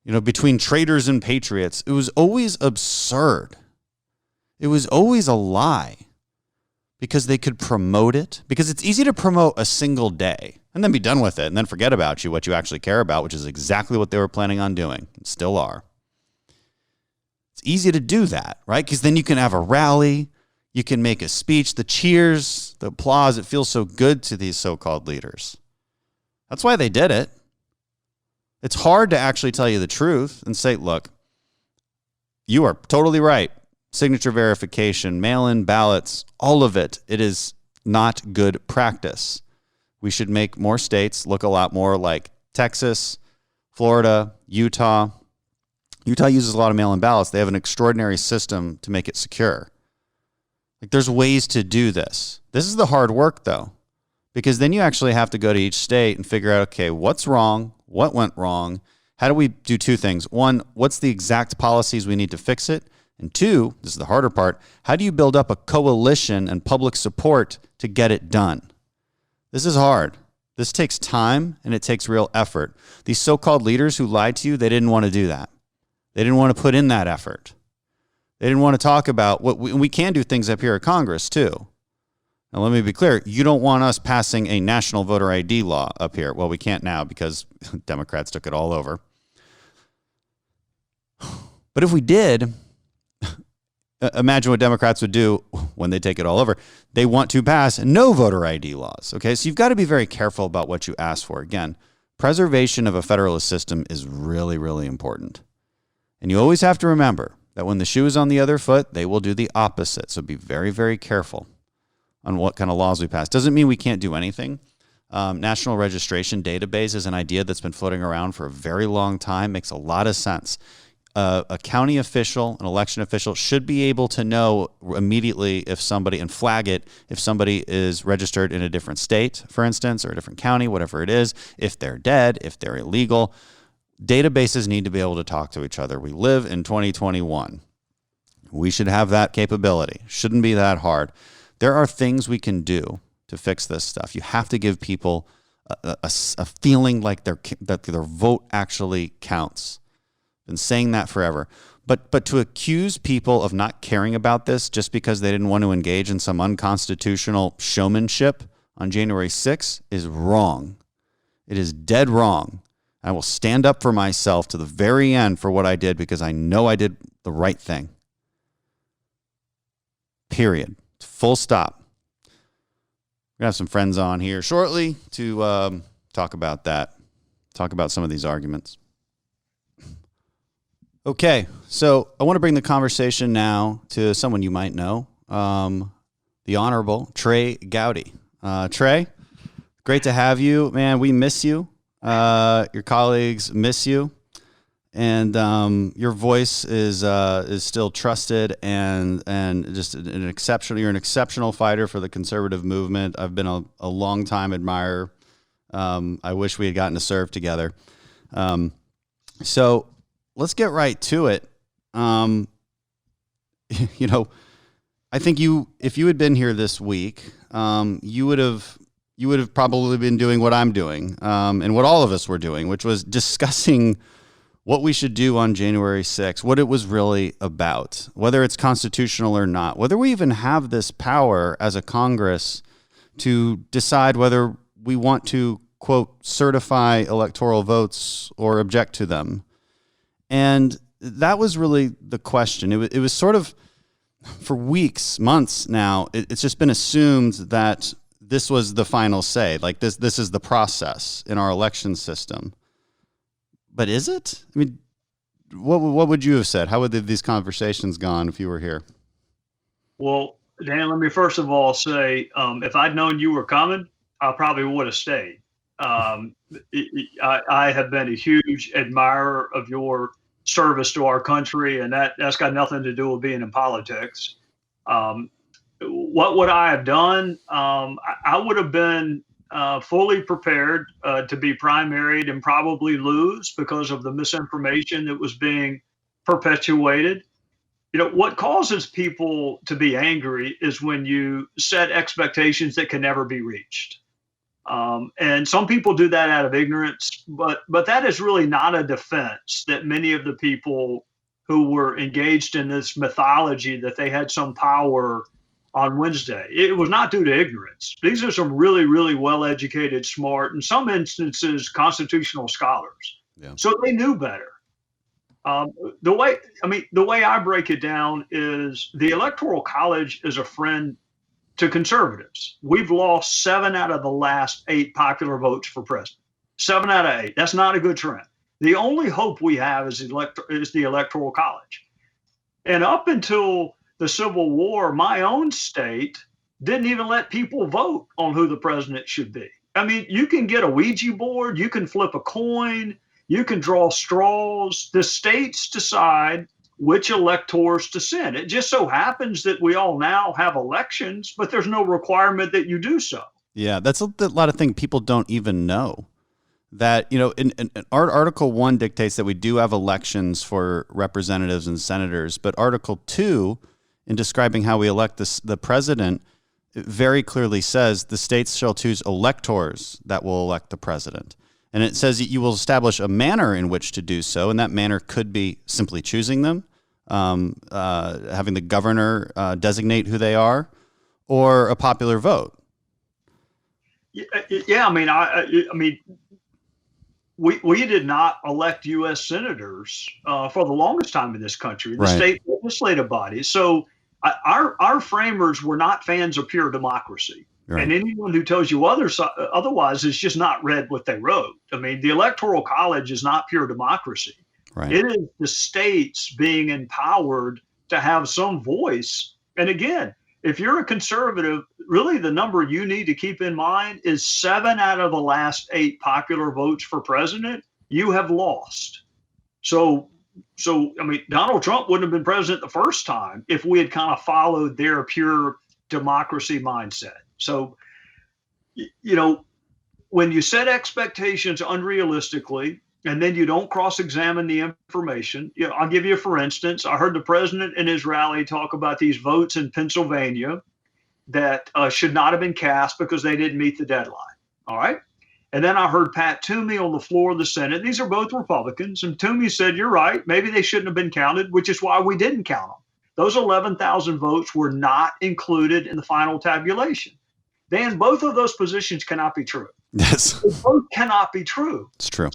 between traitors and patriots, it was always absurd. It was always a lie because they could promote it, because it's easy to promote a single day and then be done with it and then forget about what you actually care about, which is exactly what they were planning on doing and still are. It's easy to do that, right? Because then you can have a rally, you can make a speech, the cheers, the applause, it feels so good to these so-called leaders. That's why they did it. It's hard to actually tell you the truth and say, look, you are totally right. Signature verification, mail-in ballots, all of it is not good practice. We should make more states look a lot more like Texas, Florida, Utah. Utah uses a lot of mail-in ballots. They have an extraordinary system to make it secure. There's ways to do this. This is the hard work, though, because then you actually have to go to each state and figure out, okay, what's wrong? What went wrong? How do we do 2 things? 1, what's the exact policies we need to fix it? And 2, this is the harder part, how do you build up a coalition and public support to get it done? This is hard. This takes time and it takes real effort. These so-called leaders who lied to you, they didn't want to do that. They didn't want to put in that effort. They didn't want to talk about what we can do things up here at Congress too. Now, let me be clear. You don't want us passing a national voter ID law up here. Well, we can't now because Democrats took it all over. But if we did, imagine what Democrats would do when they take it all over. They want to pass no voter ID laws. Okay, so you've got to be very careful about what you ask for. Again, preservation of a federalist system is really, really important. And you always have to remember that when the shoe is on the other foot, they will do the opposite. So be very, very careful on what kind of laws we pass. Doesn't mean we can't do anything. National registration database is an idea that's been floating around for a very long time. Makes a lot of sense. A county official, an election official, should be able to know immediately if somebody, and flag it, if somebody is registered in a different state, for instance, or a different county, whatever it is, if they're dead, if they're illegal. Databases need to be able to talk to each other. We live in 2021. We should have that capability. Shouldn't be that hard. There are things we can do to fix this stuff. You have to give people a feeling like that their vote actually counts. Been saying that forever. But to accuse people of not caring about this just because they didn't want to engage in some unconstitutional showmanship on January 6th is wrong. It is dead wrong. I will stand up for myself to the very end for what I did because I know I did the right thing. Period. Full stop. We're going to have some friends on here shortly to talk about that, talk about some of these arguments. Okay, so I want to bring the conversation now to someone you might know, the Honorable Trey Gowdy. Trey, great to have you. Man, we miss you. Your colleagues miss you. And your voice is still trusted and just an exceptional. You're an exceptional fighter for the conservative movement. I've been a long time admirer. I wish we had gotten to serve together. So let's get right to it. I think if you had been here this week, you would have probably been doing what I'm doing, and what all of us were doing, which was discussing what we should do on January 6th, what it was really about, whether it's constitutional or not, whether we even have this power as a Congress to decide whether we want to, quote, certify electoral votes or object to them. And that was really the question. It was sort of, for weeks, months now, it's just been assumed that this was the final say. Like this is the process in our election system. But is it? I mean, what would you have said? How would these conversations gone if you were here? Well, Dan, let me first of all say, if I'd known you were coming, I probably would have stayed. I have been a huge admirer of your service to our country, and that's got nothing to do with being in politics. What would I have done? I would have been fully prepared to be primaried and probably lose because of the misinformation that was being perpetuated. What causes people to be angry is when you set expectations that can never be reached. And some people do that out of ignorance, but that is really not a defense that many of the people who were engaged in this mythology that they had some power on Wednesday. It was not due to ignorance. These are some really, really well-educated, smart, in some instances, constitutional scholars. Yeah. So they knew better. The way I break it down is the Electoral College is a friend to conservatives. We've lost 7 out of the last 8 popular votes for president. 7 out of 8. That's not a good trend. The only hope we have is the Electoral College. And up until the Civil War, my own state didn't even let people vote on who the president should be. I mean, you can get a Ouija board, you can flip a coin, you can draw straws. The states decide which electors to send. It just so happens that we all now have elections, but there's no requirement that you do so. Yeah, that's a lot of things people don't even know. That, in our Article 1 dictates that we do have elections for representatives and senators, but Article 2, in describing how we elect the president, it very clearly says the states shall choose electors that will elect the president. And it says that you will establish a manner in which to do so, and that manner could be simply choosing them, having the governor designate who they are, or a popular vote. Yeah, I mean, we did not elect U.S. senators for the longest time in this country, the Right. state legislative bodies. So our framers were not fans of pure democracy. Right. And anyone who tells you otherwise has just not read what they wrote. I mean, the Electoral College is not pure democracy. Right. It is the states being empowered to have some voice. And again, if you're a conservative, really the number you need to keep in mind is 7 out of the last 8 popular votes for president, you have lost. So I mean, Donald Trump wouldn't have been president the first time if we had kind of followed their pure democracy mindset. So, you know, when you set expectations unrealistically, and then you don't cross-examine the information. You know, I'll give you for instance, I heard the president in his rally talk about these votes in Pennsylvania that should not have been cast because they didn't meet the deadline. All right. And then I heard Pat Toomey on the floor of the Senate. These are both Republicans. And Toomey said, you're right. Maybe they shouldn't have been counted, which is why we didn't count them. Those 11,000 votes were not included in the final tabulation. Dan, both of those positions cannot be true. Yes. They both cannot be true. It's true.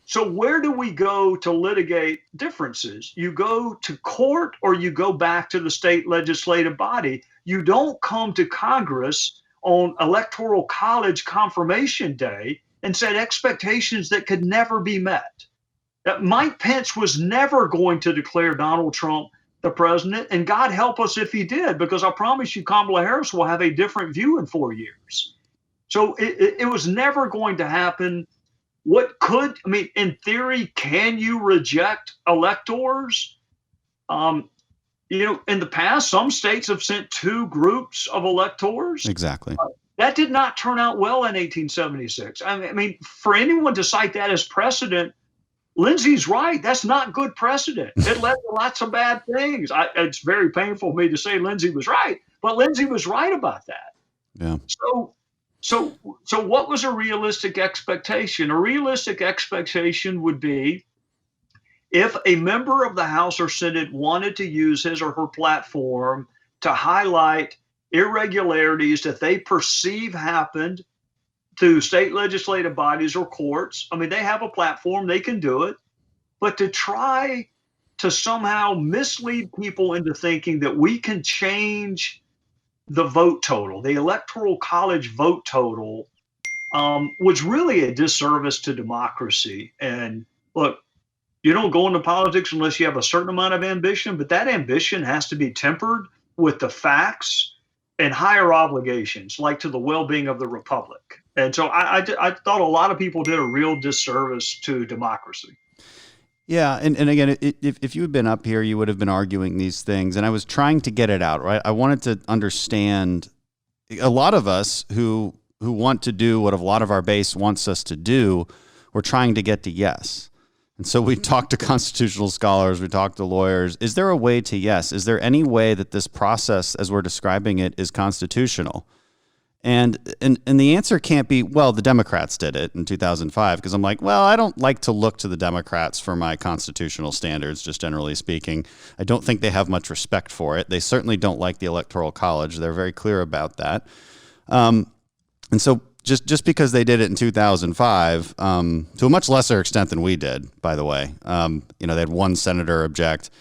So where do we go to litigate differences? You go to court or you go back to the state legislative body. You don't come to Congress on Electoral College confirmation day and set expectations that could never be met. That Mike Pence was never going to declare Donald Trump the president, and God help us if he did, because I promise you Kamala Harris will have a different view in 4 years. So it was never going to happen. In theory, can you reject electors? In the past, some states have sent 2 groups of electors. Exactly. That did not turn out well in 1876. I mean, for anyone to cite that as precedent, Lindsey's right. That's not good precedent. It led to lots of bad things. It's very painful for me to say Lindsey was right, but Lindsey was right about that. Yeah. So what was a realistic expectation? A realistic expectation would be if a member of the House or Senate wanted to use his or her platform to highlight irregularities that they perceive happened to state legislative bodies or courts. I mean, they have a platform, they can do it. But to try to somehow mislead people into thinking that we can change the vote total, the Electoral College vote total, was really a disservice to democracy. And look, you don't go into politics unless you have a certain amount of ambition, but that ambition has to be tempered with the facts and higher obligations, like to the well-being of the republic. And so I thought a lot of people did a real disservice to democracy. Yeah, and again, if you had been up here, you would have been arguing these things, and I was trying to get it out, right? I wanted to understand a lot of us who want to do what a lot of our base wants us to do, we're trying to get to yes. And so we talked to constitutional scholars, we talked to lawyers. Is there a way to yes? Is there any way that this process, as we're describing it, is constitutional? And the answer can't be, well, the Democrats did it in 2005, because I'm like, well, I don't like to look to the Democrats for my constitutional standards, just generally speaking. I don't think they have much respect for it. They certainly don't like the Electoral College. They're very clear about that. And so just because they did it in 2005, to a much lesser extent than we did, by the way, they had 1 senator object.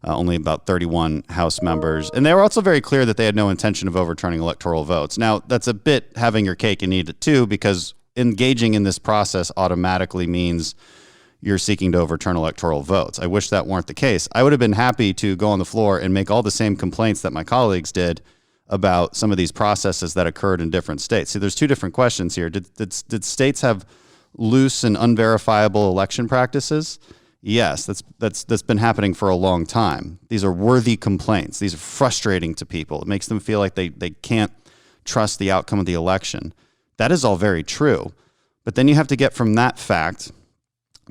Only about 31 House members. And they were also very clear that they had no intention of overturning electoral votes. Now, that's a bit having your cake and eat it too, because engaging in this process automatically means you're seeking to overturn electoral votes. I wish that weren't the case. I would have been happy to go on the floor and make all the same complaints that my colleagues did about some of these processes that occurred in different states. See, there's 2 different questions here. Did states have loose and unverifiable election practices? Yes, that's been happening for a long time. These are worthy complaints. These are frustrating to people. It makes them feel like they can't trust the outcome of the election. That is all very true. But then you have to get from that fact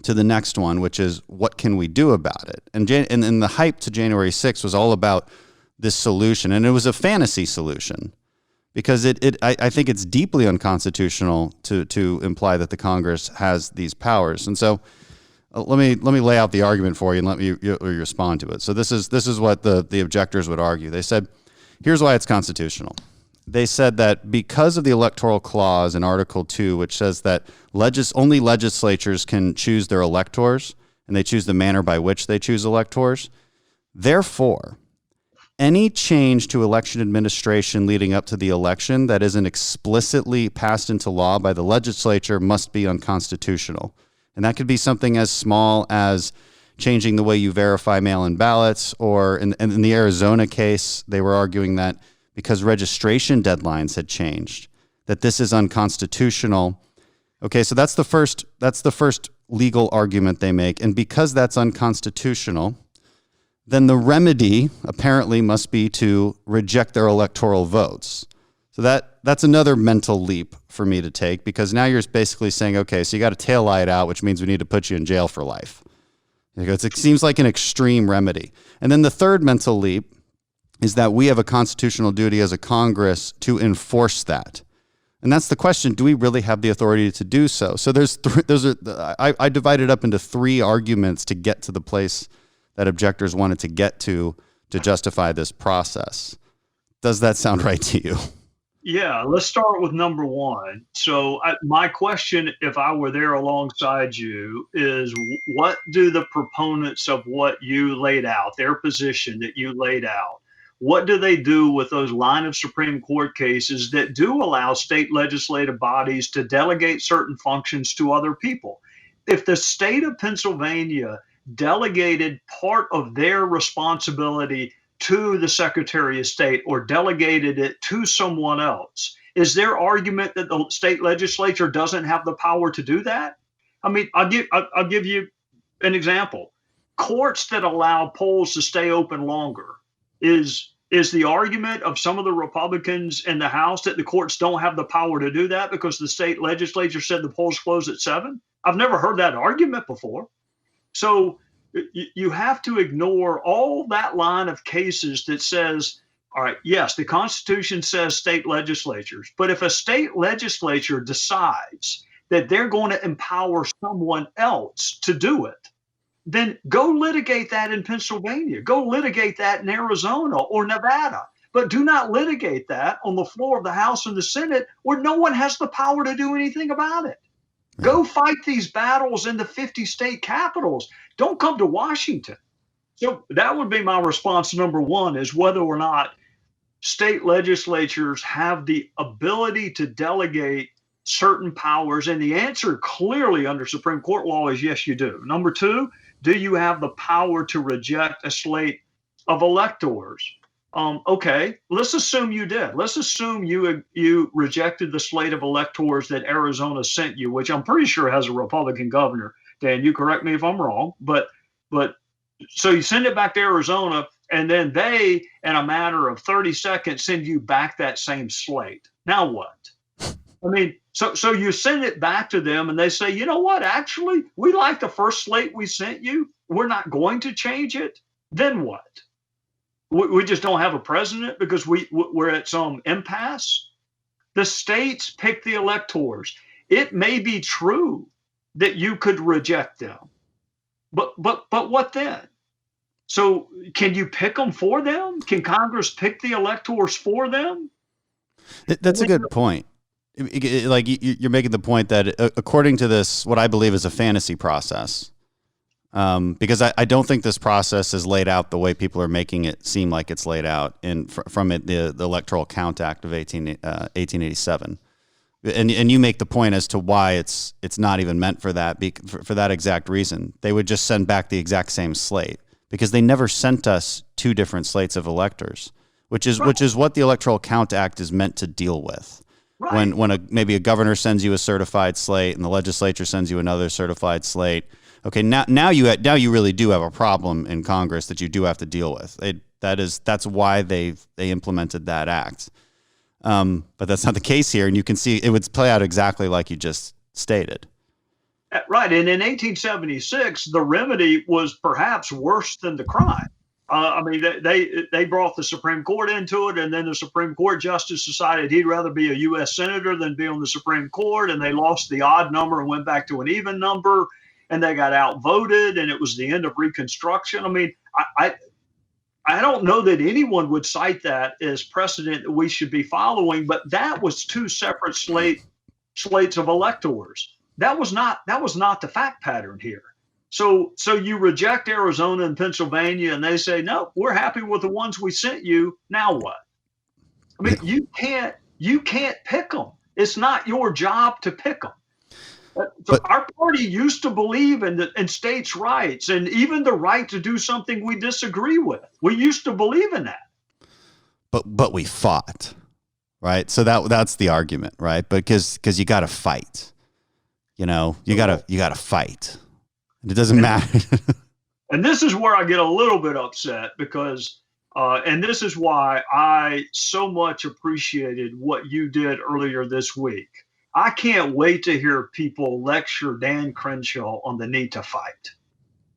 to the next one, which is what can we do about it? And the hype to January 6th was all about this solution, and it was a fantasy solution, because I think it's deeply unconstitutional to imply that the Congress has these powers. And so let me lay out the argument for you and let me respond to it. So this is what the objectors would argue. They said, here's why it's constitutional. they said that because of the electoral clause in Article 2, which says that only legislatures can choose their electors, and they choose the manner by which they choose electors. Therefore, any change to election administration leading up to the election that isn't explicitly passed into law by the legislature must be unconstitutional. And that could be something as small as changing the way you verify mail-in ballots, or in the Arizona case, they were arguing that because registration deadlines had changed, that this is unconstitutional. Okay, so that's the first legal argument they make. And because that's unconstitutional, then the remedy apparently must be to reject their electoral votes. So that's another mental leap for me to take, because now you're basically saying, okay, so you got a tail light out, which means we need to put you in jail for life. It seems like an extreme remedy. And then the third mental leap is that we have a constitutional duty as a Congress to enforce that. And that's the question: do we really have the authority to do so? So I divided up into three arguments to get to the place that objectors wanted to get to justify this process. Does that sound right to you? Yeah, let's start with number one. So my question, if I were there alongside you, is what do the proponents of what you laid out, their position that you laid out, what do they do with those line of Supreme Court cases that do allow state legislative bodies to delegate certain functions to other people? If the state of Pennsylvania delegated part of their responsibility to the Secretary of State or delegated it to someone else, is their argument that the state legislature doesn't have the power to do that? I mean, I'll give you an example. Courts that allow polls to stay open longer, is the argument of some of the Republicans in the House that the courts don't have the power to do that because the state legislature said the polls close at 7? I've never heard that argument before. So you have to ignore all that line of cases that says, all right, yes, the Constitution says state legislatures, but if a state legislature decides that they're going to empower someone else to do it, then go litigate that in Pennsylvania. Go litigate that in Arizona or Nevada. But do not litigate that on the floor of the House and the Senate where no one has the power to do anything about it. Go fight these battles in the 50 state capitals. Don't come to Washington. So that would be my response. Number one is whether or not state legislatures have the ability to delegate certain powers. And the answer clearly under Supreme Court law is yes, you do. Number two, do you have the power to reject a slate of electors? Okay, let's assume you did. Let's assume you rejected the slate of electors that Arizona sent you, which I'm pretty sure has a Republican governor. Dan, you correct me if I'm wrong, but so you send it back to Arizona, and then they, in a matter of 30 seconds, send you back that same slate. Now what? I mean, so you send it back to them, and they say, you know what? Actually, we like the first slate we sent you. We're not going to change it. Then what? We just don't have a president because we're at some impasse. The states pick the electors. It may be true that you could reject them, but what then? So can you pick them for them? Can Congress pick the electors for them? That's a good point. Like you're making the point that according to this, what I believe is a fantasy process, because I don't think this process is laid out the way people are making it seem like it's laid out from the Electoral Count Act of 1887. And you make the point as to why it's not even meant for that, for that exact reason. They would just send back the exact same slate because they never sent us two different slates of electors, which is what the Electoral Count Act is meant to deal with. Right. When maybe a governor sends you a certified slate and the legislature sends you another certified slate. Okay, now you really do have a problem in Congress that you do have to deal with. That's why they implemented that act. But that's not the case here, and you can see it would play out exactly like you just stated. Right, and in 1876, the remedy was perhaps worse than the crime. I mean, they brought the Supreme Court into it, and then the Supreme Court justice decided he'd rather be a U.S. senator than be on the Supreme Court, and they lost the odd number and went back to an even number, and they got outvoted, and it was the end of Reconstruction. I mean, I don't know that anyone would cite that as precedent that we should be following, but that was two separate slates of electors. That was not the fact pattern here. So you reject Arizona and Pennsylvania, and they say, no, we're happy with the ones we sent you. Now what? I mean, you can't pick them. It's not your job to pick them. So our party used to believe in states' rights and even the right to do something we disagree with. We used to believe in that. But we fought, right? So that's the argument, right? Because you got to fight. You got to fight. It doesn't matter. And this is where I get a little bit upset because, and this is why I so much appreciated what you did earlier this week. I can't wait to hear people lecture Dan Crenshaw on the need to fight.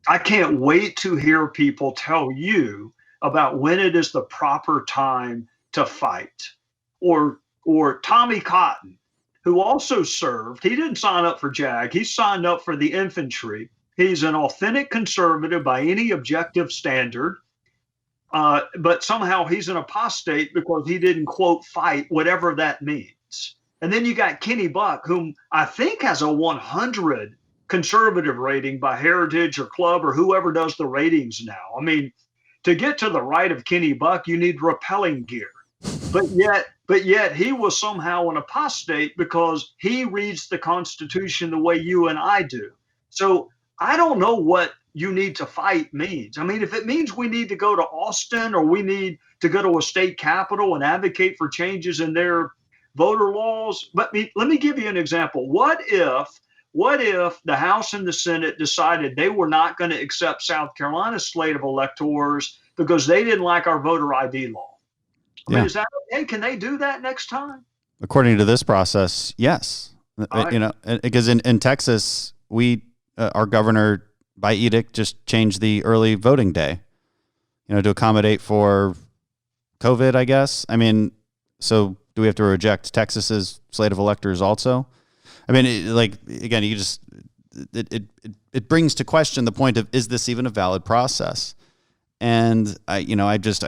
I can't wait to hear people tell you about when it is the proper time to fight. Or Tommy Cotton, who also served. He didn't sign up for JAG. He signed up for the infantry. He's an authentic conservative by any objective standard. But somehow he's an apostate because he didn't, quote, fight, whatever that means. And then you got Kenny Buck, whom I think has a 100 conservative rating by Heritage or Club or whoever does the ratings now. I mean, to get to the right of Kenny Buck, you need rappelling gear. But yet he was somehow an apostate because he reads the Constitution the way you and I do. So I don't know what you need to fight means. I mean, if it means we need to go to Austin or we need to go to a state capitol and advocate for changes in their voter laws, let me give you an example. What if the House and the Senate decided they were not going to accept South Carolina's slate of electors because they didn't like our voter ID law? I mean, is that okay? Can they do that next time? According to this process, yes. Right. Because in Texas, our governor by edict just changed the early voting day, to accommodate for COVID, I guess. I mean, so do we have to reject Texas's slate of electors also? I mean, it brings to question the point of, is this even a valid process? And I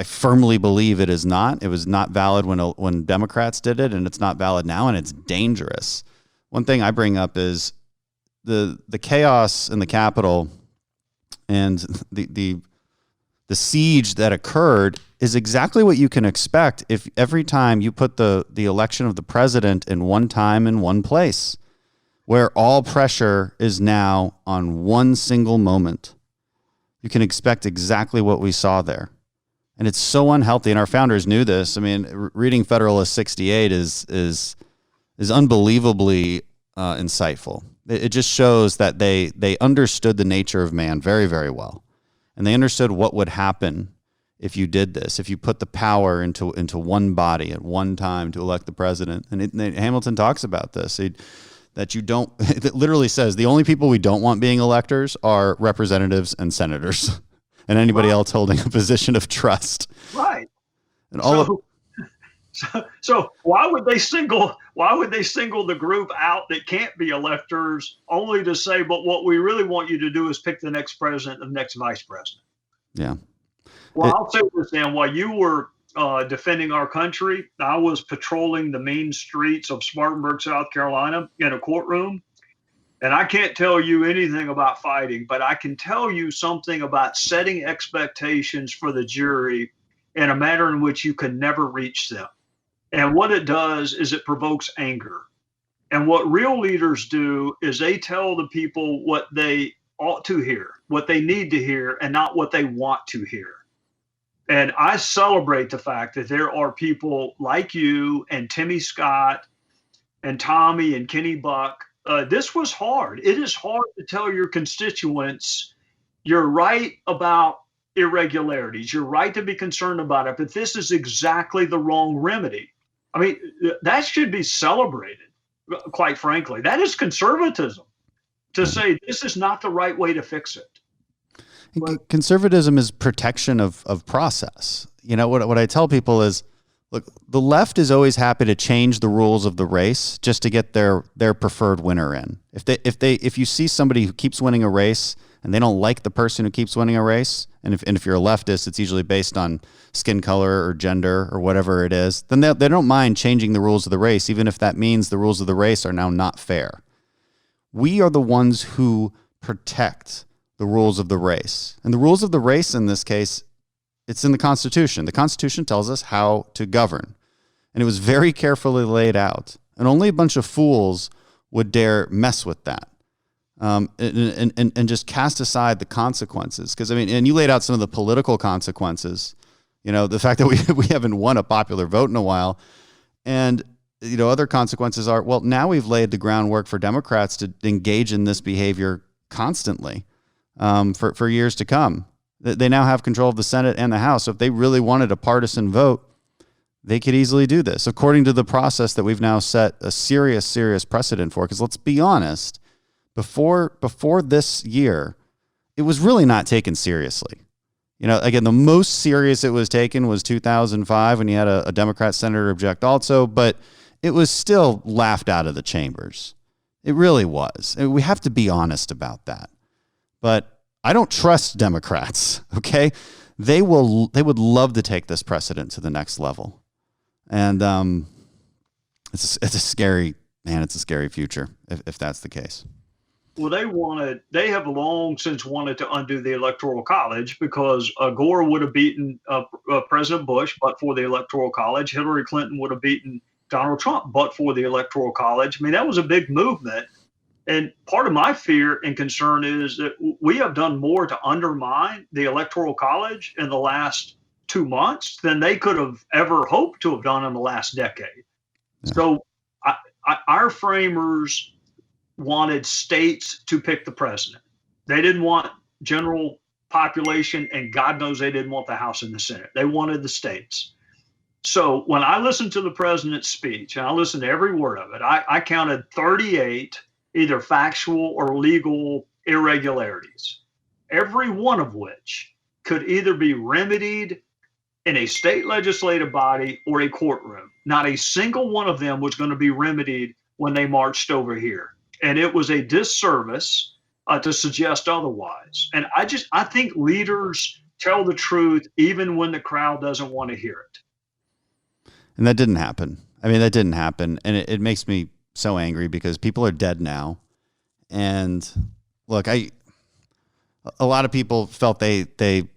firmly believe it is not. It was not valid when Democrats did it, and it's not valid now, and it's dangerous. One thing I bring up is the chaos in the Capitol and the siege that occurred is exactly what you can expect if every time you put the election of the president in one time in one place, where all pressure is now on one single moment. You can expect exactly what we saw there. And it's so unhealthy, and our founders knew this. I mean, reading Federalist 68 is unbelievably insightful. It just shows that they understood the nature of man very, very well. And they understood what would happen if you did this, if you put the power into one body at one time to elect the president. And Hamilton talks about this, that you don't, it literally says the only people we don't want being electors are representatives and senators and anybody else holding a position of trust. Right. And So why would they single the group out that can't be electors only to say, but what we really want you to do is pick the next president and the next vice president? Yeah. Well, I'll say this, Dan. While you were defending our country, I was patrolling the main streets of Spartanburg, South Carolina in a courtroom. And I can't tell you anything about fighting, but I can tell you something about setting expectations for the jury in a manner in which you can never reach them. And what it does is it provokes anger. And what real leaders do is they tell the people what they ought to hear, what they need to hear, and not what they want to hear. And I celebrate the fact that there are people like you and Timmy Scott and Tommy and Kenny Buck. This was hard. It is hard to tell your constituents you're right about irregularities. You're right to be concerned about it, but this is exactly the wrong remedy. I mean, that should be celebrated, quite frankly. That is conservatism, to say this is not the right way to fix it. But conservatism is protection of process. What I tell people is, look, the left is always happy to change the rules of the race just to get their preferred winner in. If you see somebody who keeps winning a race and they don't like the person who keeps winning a race, and if you're a leftist, it's usually based on skin color or gender or whatever it is, then they don't mind changing the rules of the race, even if that means the rules of the race are now not fair. We are the ones who protect the rules of the race. And the rules of the race in this case, it's in the Constitution. The Constitution tells us how to govern. And it was very carefully laid out. And only a bunch of fools would dare mess with that. And just cast aside the consequences. Because, I mean, and you laid out some of the political consequences. You know, the fact that we haven't won a popular vote in a while. And, you know, other consequences are, well, now we've laid the groundwork for Democrats to engage in this behavior constantly for years to come. They now have control of the Senate and the House. So if they really wanted a partisan vote, they could easily do this according to the process that we've now set a serious precedent for. Because let's be honest, before this year, it was really not taken seriously. You know, again, the most serious it was taken was 2005 when you had a Democrat senator object also, but it was still laughed out of the chambers. It really was. We have to be honest about that. But I don't trust Democrats, okay? They would love to take this precedent to the next level. And it's a scary future if that's the case. Well, they have long since wanted to undo the Electoral College because Gore would have beaten President Bush, but for the Electoral College. Hillary Clinton would have beaten Donald Trump, but for the Electoral College. I mean, that was a big movement. And part of my fear and concern is that we have done more to undermine the Electoral College in the last 2 months than they could have ever hoped to have done in the last decade. Yeah. So our framers wanted states to pick the president. They didn't want general population, and God knows they didn't want the House and the Senate. They wanted the states. So when I listened to the president's speech, and I listened to every word of it, I counted 38 either factual or legal irregularities, every one of which could either be remedied in a state legislative body or a courtroom. Not a single one of them was going to be remedied when they marched over here. And it was a disservice to suggest otherwise. And I think leaders tell the truth even when the crowd doesn't want to hear it. And that didn't happen. I mean, that didn't happen. And it makes me so angry because people are dead now. And look, a lot of people felt they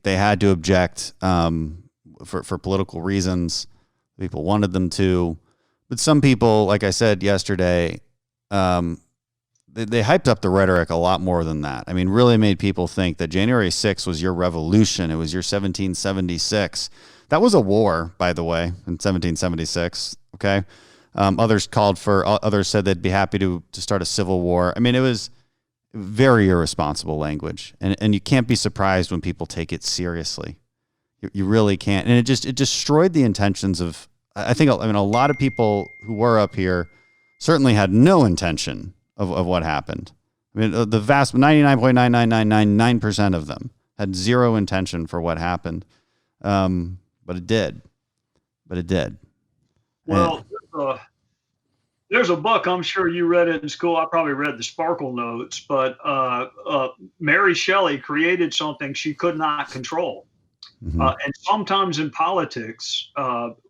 had to object for political reasons. People wanted them to. But some people, like I said yesterday, they hyped up the rhetoric a lot more than that. I mean, really made people think that January 6th was your revolution. It was your 1776. That was a war, by the way, in 1776. Okay. Others said they'd be happy to start a civil war. I mean, it was very irresponsible language. And you can't be surprised when people take it seriously. You really can't. And it destroyed the intentions of, I mean, a lot of people who were up here certainly had no intention of what happened. I mean, the vast 99.99999% of them had zero intention for what happened. But it did. Well, there's a book, I'm sure you read it in school. I probably read the Sparkle Notes, but Mary Shelley created something she could not control. Mm-hmm. And sometimes in politics,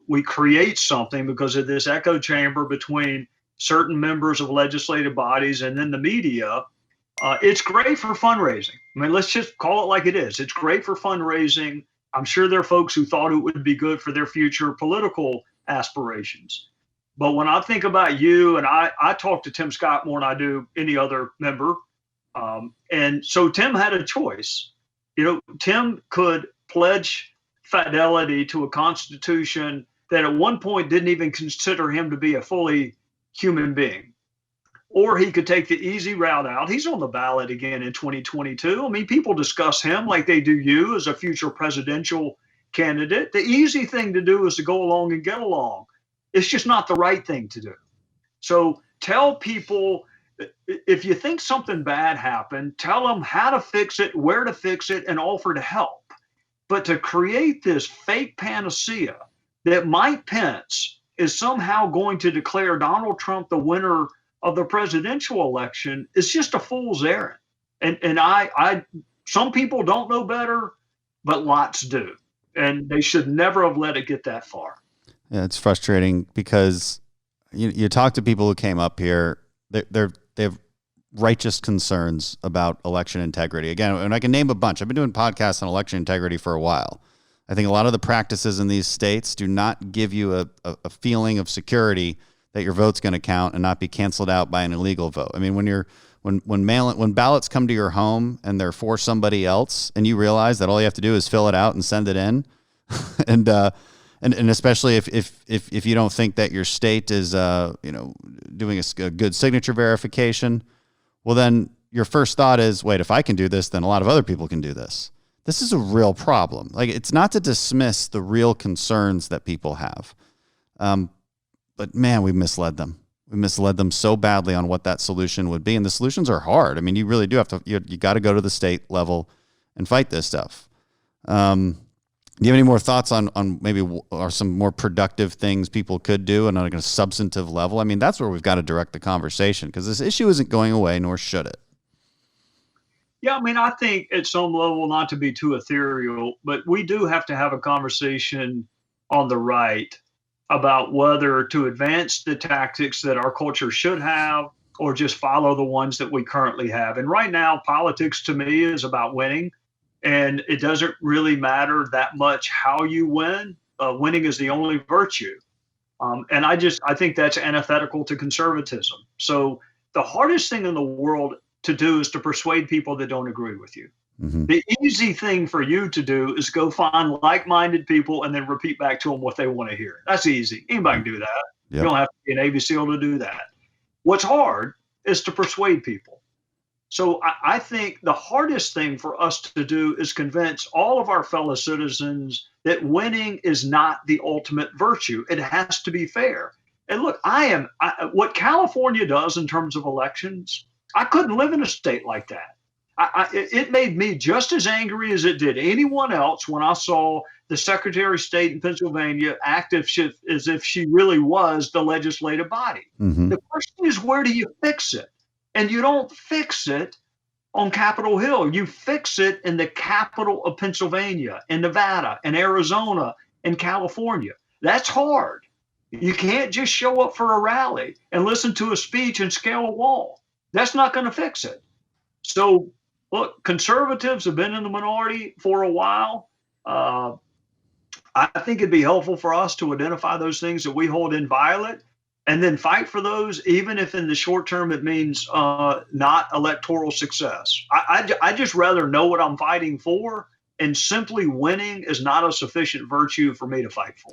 we create something because of this echo chamber between certain members of legislative bodies and then the media. It's great for fundraising. I mean, let's just call it like it is. It's great for fundraising. I'm sure there are folks who thought it would be good for their future political aspirations. But when I think about you, and I talk to Tim Scott more than I do any other member. And so Tim had a choice. You know, Tim could pledge fidelity to a constitution that at one point didn't even consider him to be a fully human being. Or he could take the easy route out. He's on the ballot again in 2022. I mean, people discuss him like they do you as a future presidential candidate. The easy thing to do is to go along and get along. It's just not the right thing to do. So tell people, if you think something bad happened, tell them how to fix it, where to fix it, and offer to help. But to create this fake panacea that Mike Pence is somehow going to declare Donald Trump the winner of the presidential election is just a fool's errand. And I some people don't know better. but lots do. And they should never have let it get that far. Yeah, it's frustrating because you talk to people who came up here, they have righteous concerns about election integrity. Again, and I can name a bunch. I've been doing podcasts on election integrity for a while. I think a lot of the practices in these states do not give you a feeling of security that your vote's going to count and not be canceled out by an illegal vote. I mean, when ballots come to your home and they're for somebody else, and you realize that all you have to do is fill it out and send it in, and especially if you don't think that your state is doing a good signature verification, well, then your first thought is, wait, if I can do this, then a lot of other people can do this. This is a real problem. Like, it's not to dismiss the real concerns that people have, but man, we misled them. We misled them so badly on what that solution would be, and the solutions are hard. I mean, you really do have to. You got to go to the state level and fight this stuff. Do you have any more thoughts on maybe or some more productive things people could do and on a substantive level? I mean, that's where we've got to direct the conversation, because this issue isn't going away, nor should it. Yeah, I mean, I think at some level, not to be too ethereal, but we do have to have a conversation on the right about whether to advance the tactics that our culture should have or just follow the ones that we currently have. And right now, politics to me is about winning. And it doesn't really matter that much how you win. Winning is the only virtue. And I think that's antithetical to conservatism. So the hardest thing in the world to do is to persuade people that don't agree with you. Mm-hmm. The easy thing for you to do is go find like-minded people and then repeat back to them what they want to hear. That's easy. Anybody can do that. Yep. You don't have to be a Navy SEAL to do that. What's hard is to persuade people. So I think the hardest thing for us to do is convince all of our fellow citizens that winning is not the ultimate virtue. It has to be fair. And look, what California does in terms of elections, I couldn't live in a state like that. It made me just as angry as it did anyone else when I saw the Secretary of State in Pennsylvania act as if she really was the legislative body. Mm-hmm. The question is, where do you fix it? And you don't fix it on Capitol Hill. You fix it in the capital of Pennsylvania, in Nevada, in Arizona, in California. That's hard. You can't just show up for a rally and listen to a speech and scale a wall. That's not going to fix it. So, look, conservatives have been in the minority for a while. I think it'd be helpful for us to identify those things that we hold inviolate and then fight for those, even if in the short term it means not electoral success. I just rather know what I'm fighting for, and simply winning is not a sufficient virtue for me to fight for.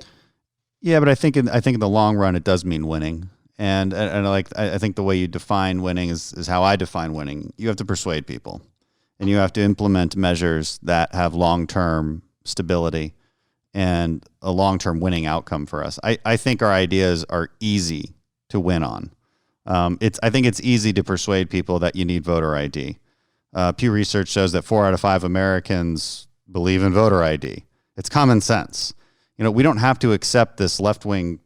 Yeah, but I think in the long run it does mean winning. And I think the way you define winning is how I define winning. You have to persuade people, and you have to implement measures that have long-term stability and a long-term winning outcome for us. I think our ideas are easy to win on. I think it's easy to persuade people that you need voter ID. Pew Research shows that 4 out of 5 Americans believe in voter ID. It's common sense. We don't have to accept this left-wing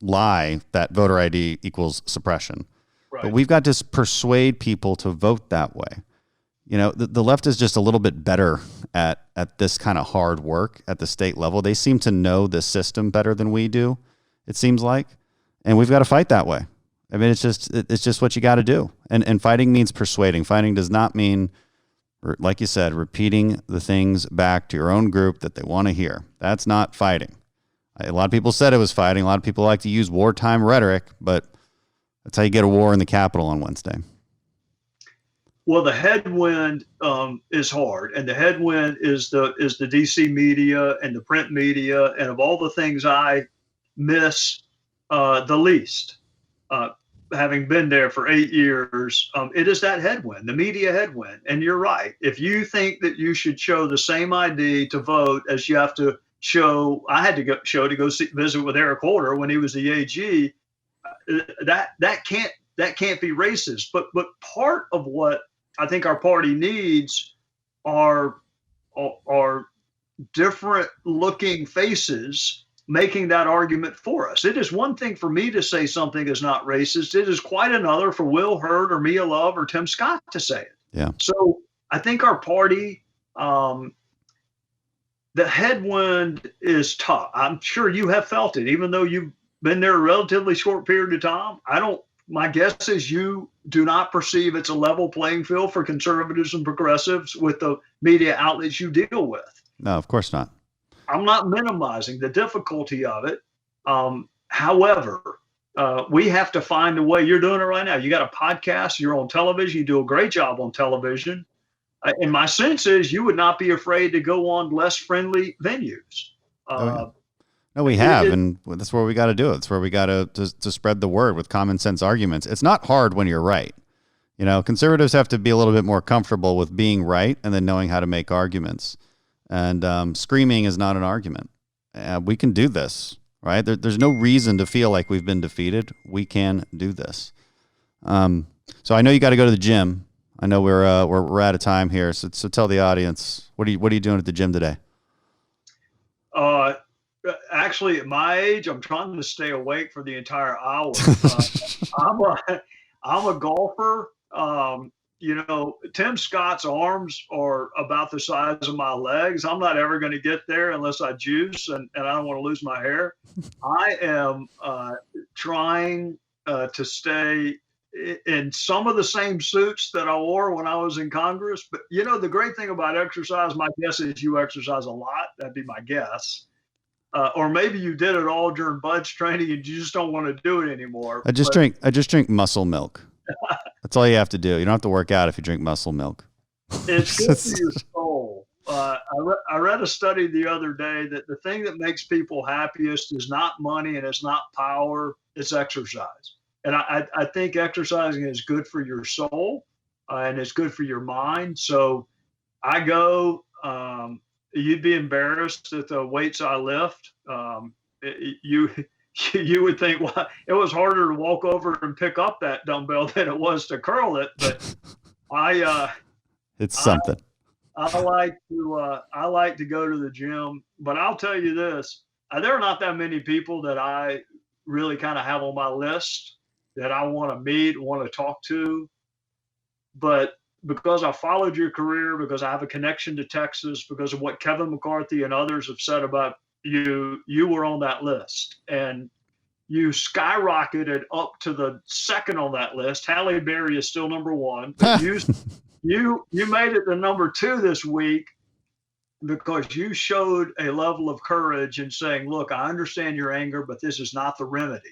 lie that voter ID equals suppression. Right. But we've got to persuade people to vote that way. The left is just a little bit better at this kind of hard work at the state level. They seem to know the system better than we do, it seems like. And we've got to fight that way. I mean, it's just what you got to do. And fighting means persuading. Fighting does not mean, like you said, repeating the things back to your own group that they want to hear. That's not fighting. A lot of people said it was fighting. A lot of people like to use wartime rhetoric, but that's how you get a war in the Capitol on Wednesday. Well, the headwind is hard, and the headwind is the DC media and the print media, and of all the things I miss the least, having been there for 8 years, it is that headwind, the media headwind. And you're right. If you think that you should show the same ID to vote as you have to show, I had to go visit with Eric Holder when he was the AG, that can't be racist. But part of what I think our party needs are different looking faces making that argument for us. It is one thing for me to say something is not racist. It is quite another for Will Hurd or Mia Love or Tim Scott to say it. Yeah. So I think our party the headwind is tough. I'm sure you have felt it, even though you've been there a relatively short period of time. My guess is you do not perceive it's a level playing field for conservatives and progressives with the media outlets you deal with. No, of course not. I'm not minimizing the difficulty of it. However, we have to find a way. You're doing it right now. You got a podcast, you're on television, you do a great job on television. And my sense is you would not be afraid to go on less friendly venues. No, we have, and that's where we got to do it. It's where we got to spread the word with common sense arguments. It's not hard when you're right. You know, conservatives have to be a little bit more comfortable with being right and then knowing how to make arguments. And screaming is not an argument. We can do this, right? There's no reason to feel like we've been defeated. We can do this. So I know you got to go to the gym. I know we're out of time here. So tell the audience, what are you doing at the gym today? Actually, at my age, I'm trying to stay awake for the entire hour. I'm a golfer. Tim Scott's arms are about the size of my legs. I'm not ever going to get there unless I juice, and I don't want to lose my hair. I am trying to stay in some of the same suits that I wore when I was in Congress. But, the great thing about exercise, my guess is you exercise a lot. That'd be my guess. Or maybe you did it all during Bud's training and you just don't want to do it anymore. I just drink muscle milk. That's all you have to do. You don't have to work out if you drink muscle milk. It's good for your soul. I read a study the other day that the thing that makes people happiest is not money and it's not power, it's exercise. And I think exercising is good for your soul and it's good for your mind. So I go, you'd be embarrassed at the weights I lift. You would think, well, it was harder to walk over and pick up that dumbbell than it was to curl it. But it's something. I like to go to the gym. But I'll tell you this: there are not that many people that I really kind of have on my list that I want to meet, want to talk to. But because I followed your career, because I have a connection to Texas, because of what Kevin McCarthy and others have said about you were on that list. And you skyrocketed up to the second on that list. Halle Berry is still number one. But you made it to number two this week because you showed a level of courage in saying, look, I understand your anger, but this is not the remedy.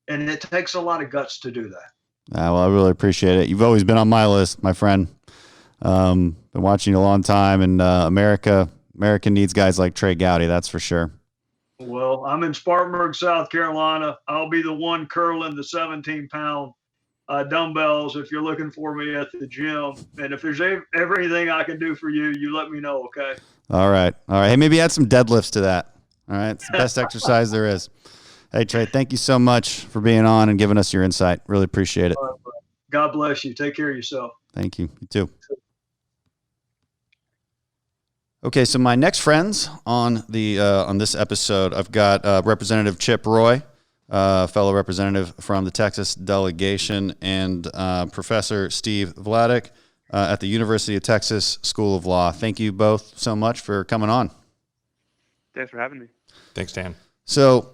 And it takes a lot of guts to do that. Well, I really appreciate it. You've always been on my list, my friend. Been watching you a long time, and America needs guys like Trey Gowdy, that's for sure. Well, I'm in Spartanburg, South Carolina. I'll be the one curling the 17-pound dumbbells if you're looking for me at the gym. And if there's ever anything I can do for you, you let me know, okay? All right. Hey, maybe add some deadlifts to that. All right. It's the best exercise there is. Hey, Trey, thank you so much for being on and giving us your insight. Really appreciate it. God bless you. Take care of yourself. Thank you. You too. Okay, so my next friends on this episode, I've got Representative Chip Roy, fellow representative from the Texas delegation, and Professor Steve Vladeck at the University of Texas School of Law. Thank you both so much for coming on. Thanks for having me. Thanks, Dan. So,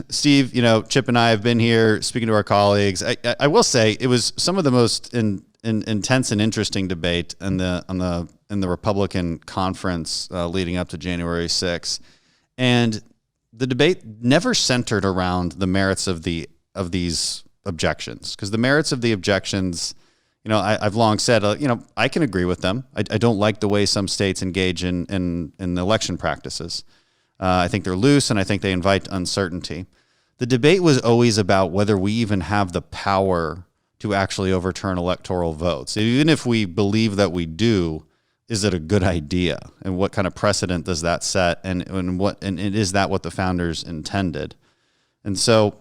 Steve, Chip and I have been here speaking to our colleagues. I will say it was some of the most intense and interesting debate in the Republican conference leading up to January 6th, and the debate never centered around the merits of these objections, because the merits of the objections, I've long said, I can agree with them. I don't like the way some states engage in election practices. I think they're loose, and I think they invite uncertainty. The debate was always about whether we even have the power to actually overturn electoral votes. Even if we believe that we do, is it a good idea? And what kind of precedent does that set? And is that what the founders intended? And so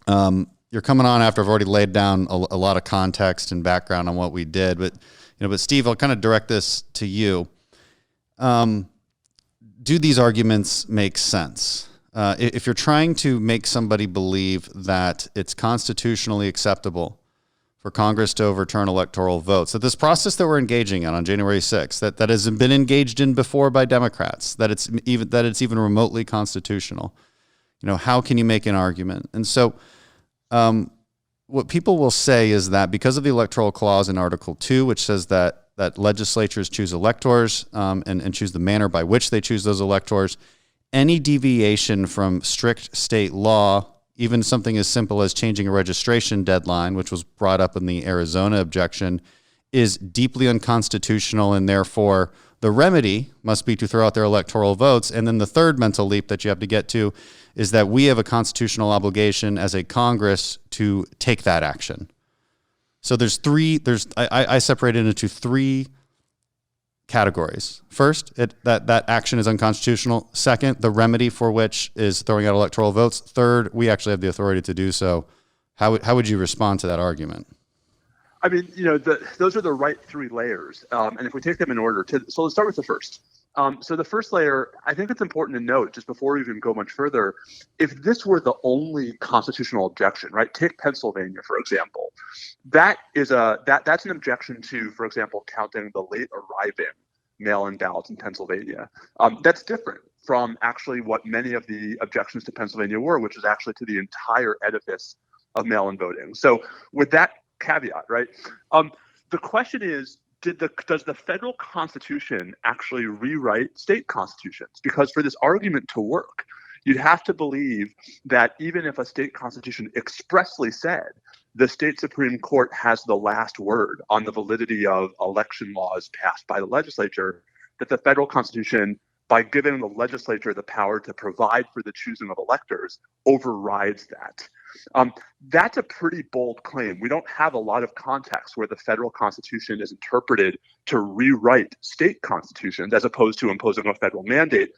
you're coming on after I've already laid down a lot of context and background on what we did. But Steve, I'll kind of direct this to you. Do these arguments make sense? If you're trying to make somebody believe that it's constitutionally acceptable for Congress to overturn electoral votes, that this process that we're engaging in on January 6th, that has been engaged in before by Democrats, that it's even remotely constitutional. How can you make an argument? And so what people will say is that because of the electoral clause in Article 2, which says that legislatures choose electors and choose the manner by which they choose those electors, any deviation from strict state law, even something as simple as changing a registration deadline, which was brought up in the Arizona objection, is deeply unconstitutional, and therefore the remedy must be to throw out their electoral votes. And then the third mental leap that you have to get to is that we have a constitutional obligation as a Congress to take that action. So I separate it into three categories. First, that action is unconstitutional. Second, the remedy for which is throwing out electoral votes. Third, we actually have the authority to do so. How would you respond to that argument? I mean, those are the right three layers. And if we take them in order, so let's start with the first. So the first layer, I think it's important to note, just before we even go much further, if this were the only constitutional objection, right? Take Pennsylvania, for example. That's an objection to, for example, counting the late arriving mail-in ballots in Pennsylvania. That's different from actually what many of the objections to Pennsylvania were, which is actually to the entire edifice of mail-in voting. So with that caveat, right? The question is, does the federal Constitution actually rewrite state constitutions? Because for this argument to work, you'd have to believe that even if a state constitution expressly said the state Supreme Court has the last word on the validity of election laws passed by the legislature, that the federal Constitution, by giving the legislature the power to provide for the choosing of electors, overrides that. That's a pretty bold claim. We don't have a lot of context where the federal Constitution is interpreted to rewrite state constitutions as opposed to imposing a federal mandate.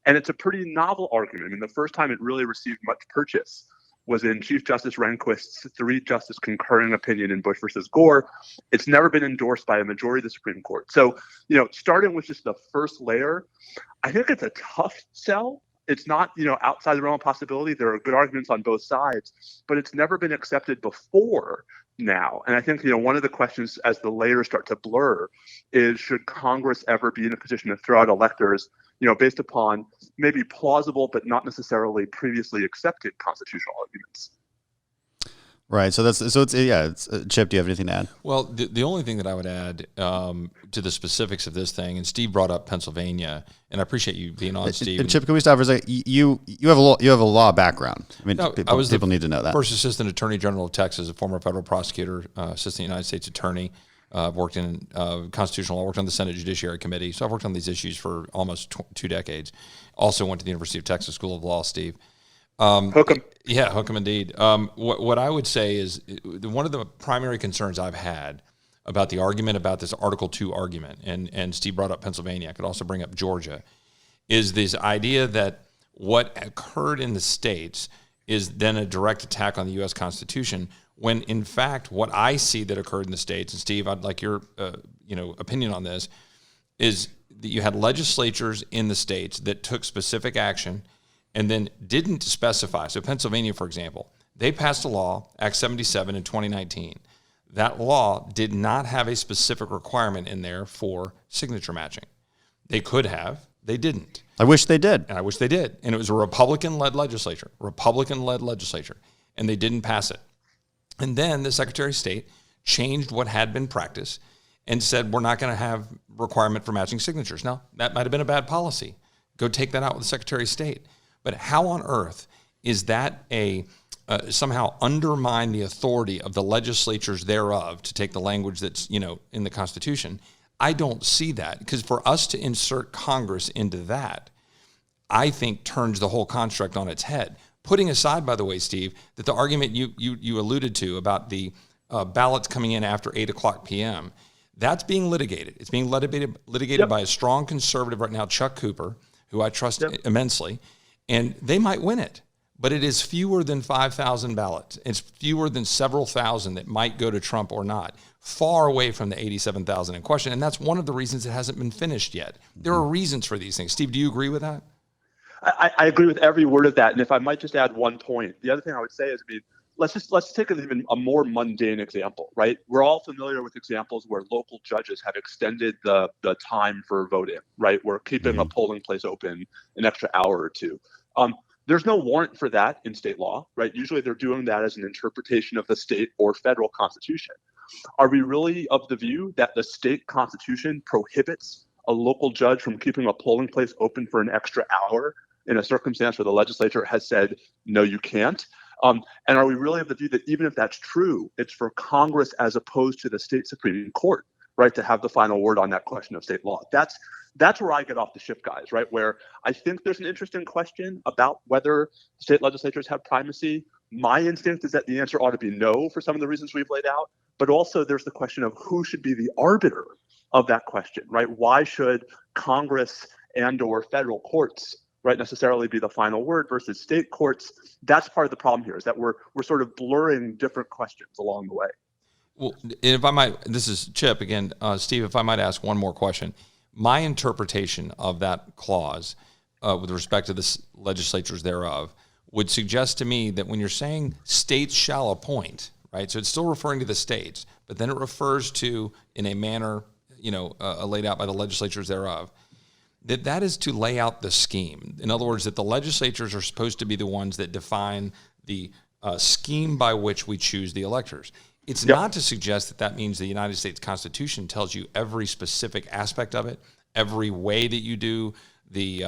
And it's a pretty novel argument. I mean, the first time it really received much purchase was in Chief Justice Rehnquist's 3-justice concurring opinion in Bush versus Gore. It's never been endorsed by a majority of the Supreme Court. So, starting with just the first layer, I think it's a tough sell. It's not, outside the realm of possibility. There are good arguments on both sides, but it's never been accepted before now. And I think, one of the questions as the layers start to blur is, should Congress ever be in a position to throw out electors, based upon maybe plausible but not necessarily previously accepted constitutional arguments? Right. So it's Chip, do you have anything to add? Well, the only thing that I would add to the specifics of this thing, and Steve brought up Pennsylvania, and I appreciate you being on, Steve. And Chip, can we stop for a second? You have a law background. I mean, people need to know that. First Assistant Attorney General of Texas, a former federal prosecutor, Assistant United States Attorney. I've worked in constitutional law, worked on the Senate Judiciary Committee, so I've worked on these issues for almost 2 decades. Also went to the University of Texas School of Law, Steve. Hook 'em. Yeah, hook 'em indeed. What I would say is one of the primary concerns I've had about the argument about this Article 2 argument, and Steve brought up Pennsylvania, I could also bring up Georgia, is this idea that what occurred in the states is then a direct attack on the U.S. Constitution, when in fact what I see that occurred in the states, and Steve, I'd like your opinion on this, is that you had legislatures in the states that took specific action and then didn't specify. So Pennsylvania, for example, they passed a law, Act 77 in 2019. That law did not have a specific requirement in there for signature matching. They could have, they didn't. I wish they did. And I wish they did. And it was a Republican-led legislature, and they didn't pass it. And then the Secretary of State changed what had been practiced and said, we're not going to have requirement for matching signatures. Now, that might have been a bad policy. Go take that out with the Secretary of State. But how on earth is that somehow undermine the authority of the legislatures thereof, to take the language that's in the Constitution? I don't see that, because for us to insert Congress into that, I think turns the whole construct on its head. Putting aside, by the way, Steve, that the argument you alluded to about the ballots coming in after 8:00 p.m., that's being litigated. It's being litigated by a strong conservative right now, Chuck Cooper, who I trust immensely. And they might win it, but it is fewer than 5,000 ballots. It's fewer than several thousand that might go to Trump or not, far away from the 87,000 in question. And that's one of the reasons it hasn't been finished yet. There are reasons for these things. Steve, do you agree with that? I agree with every word of that. And if I might just add one point, the other thing I would say is, let's take even a more mundane example, right? We're all familiar with examples where local judges have extended the time for voting, right? We're keeping a polling place open an extra hour or two. There's no warrant for that in state law, right? Usually they're doing that as an interpretation of the state or federal constitution. Are we really of the view that the state constitution prohibits a local judge from keeping a polling place open for an extra hour in a circumstance where the legislature has said, no, you can't? And are we really of the view that even if that's true, it's for Congress as opposed to the state Supreme Court, right, to have the final word on that question of state law? That's where I get off the ship, guys, right? Where I think there's an interesting question about whether state legislatures have primacy. My instinct is that the answer ought to be no for some of the reasons we've laid out. But also there's the question of who should be the arbiter of that question, right? Why should Congress and or federal courts, right, necessarily be the final word versus state courts? That's part of the problem here, is that we're sort of blurring different questions along the way. Well, if I might, this is Chip again, Steve, if I might ask one more question. My interpretation of that clause with respect to the legislatures thereof would suggest to me that when you're saying states shall appoint, right, so it's still referring to the states, but then it refers to in a manner, laid out by the legislatures thereof, that is to lay out the scheme. In other words, that the legislatures are supposed to be the ones that define the scheme by which we choose the electors. It's not to suggest that means the United States Constitution tells you every specific aspect of it, every way that you do the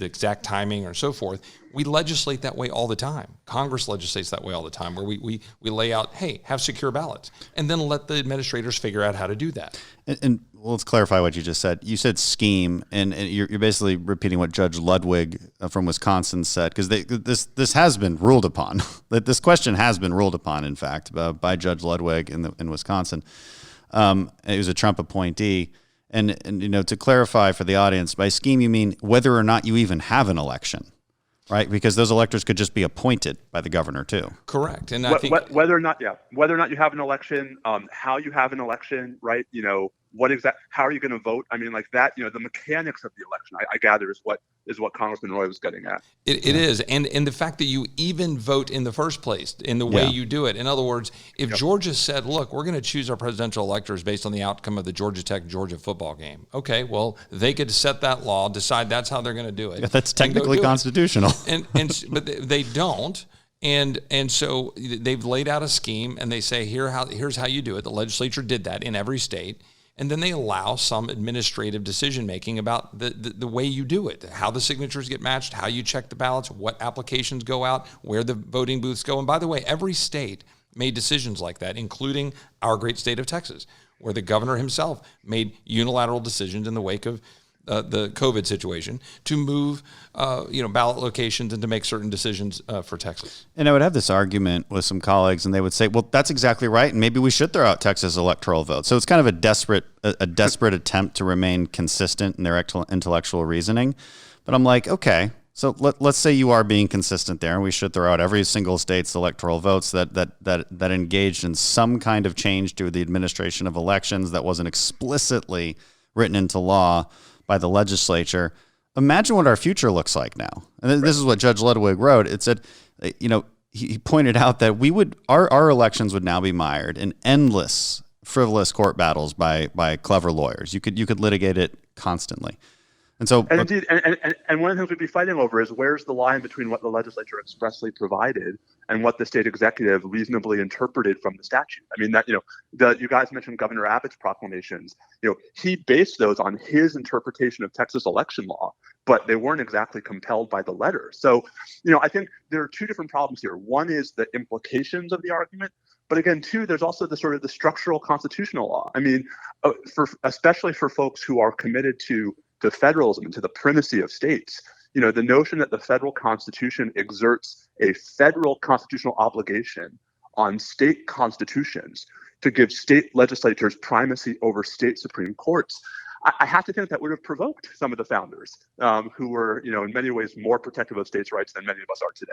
exact timing or so forth. We legislate that way all the time. Congress legislates that way all the time, where we lay out, hey, have secure ballots, and then let the administrators figure out how to do that. And well, let's clarify what you just said. You said scheme, and you're basically repeating what Judge Ludwig from Wisconsin said, because this has been ruled upon. That this question has been ruled upon, in fact, by Judge Ludwig in Wisconsin. He was a Trump appointee. And to clarify for the audience, by scheme you mean whether or not you even have an election, right? Because those electors could just be appointed by the governor too. Correct. And I think whether or not you have an election, how you have an election, right? How are you going to vote? I mean, like that, the mechanics of the election, I gather is what Congressman Roy was getting at. It is. And the fact that you even vote in the first place in the way you do it. In other words, if Georgia said, look, we're going to choose our presidential electors based on the outcome of the Georgia Tech-Georgia football game. Okay, well, they could set that law, decide that's how they're going to do it. Yeah, that's technically constitutional. But they don't. And so they've laid out a scheme, and they say, here's how you do it. The legislature did that in every state. And then they allow some administrative decision-making about the way you do it, how the signatures get matched, how you check the ballots, what applications go out, where the voting booths go. And by the way, every state made decisions like that, including our great state of Texas, where the governor himself made unilateral decisions in the wake of the COVID situation to move, ballot locations and to make certain decisions for Texas. And I would have this argument with some colleagues, and they would say, "Well, that's exactly right, and maybe we should throw out Texas electoral votes." So it's kind of a desperate attempt to remain consistent in their intellectual reasoning. But I'm like, okay, so let's say you are being consistent there, and we should throw out every single state's electoral votes that engaged in some kind of change to the administration of elections that wasn't explicitly written into law by the legislature. Imagine what our future looks like now. And this is what Judge Ludwig wrote. It said, he pointed out that our elections would now be mired in endless frivolous court battles by clever lawyers. You could litigate it constantly. And so, and indeed, and one of the things we'd be fighting over is where's the line between what the legislature expressly provided and what the state executive reasonably interpreted from the statute. I mean, that you guys mentioned Governor Abbott's proclamations. He based those on his interpretation of Texas election law, but they weren't exactly compelled by the letter. So, I think there are two different problems here. One is the implications of the argument, but again, two, there's also the structural constitutional law. I mean, especially for folks who are committed to federalism and to the primacy of states, the notion that the federal constitution exerts a federal constitutional obligation on state constitutions to give state legislatures primacy over state Supreme Courts, I have to think that would have provoked some of the founders who were, in many ways more protective of states' rights than many of us are today.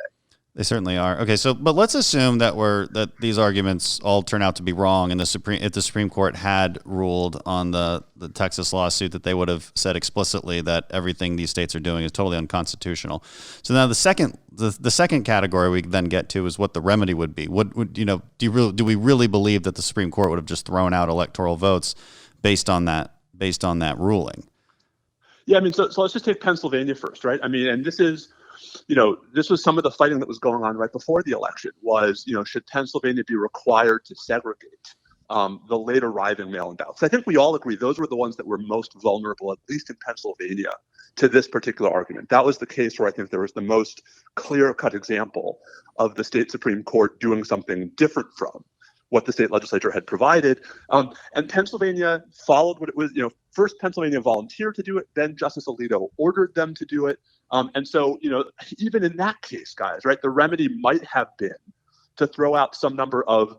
They certainly are. Okay, so but let's assume that these arguments all turn out to be wrong, and if the Supreme Court had ruled on the Texas lawsuit, that they would have said explicitly that everything these states are doing is totally unconstitutional. So now the second category we then get to is what the remedy would be. Do we really believe that the Supreme Court would have just thrown out electoral votes based on that ruling? Yeah, I mean, so let's just take Pennsylvania first, right? I mean, and this was some of the fighting that was going on right before the election was, should Pennsylvania be required to segregate the late arriving mail-in ballots? I think we all agree those were the ones that were most vulnerable, at least in Pennsylvania, to this particular argument. That was the case where I think there was the most clear-cut example of the state Supreme Court doing something different from what the state legislature had provided. And Pennsylvania followed what it was, first Pennsylvania volunteered to do it, then Justice Alito ordered them to do it. And so, even in that case, guys, right, the remedy might have been to throw out some number of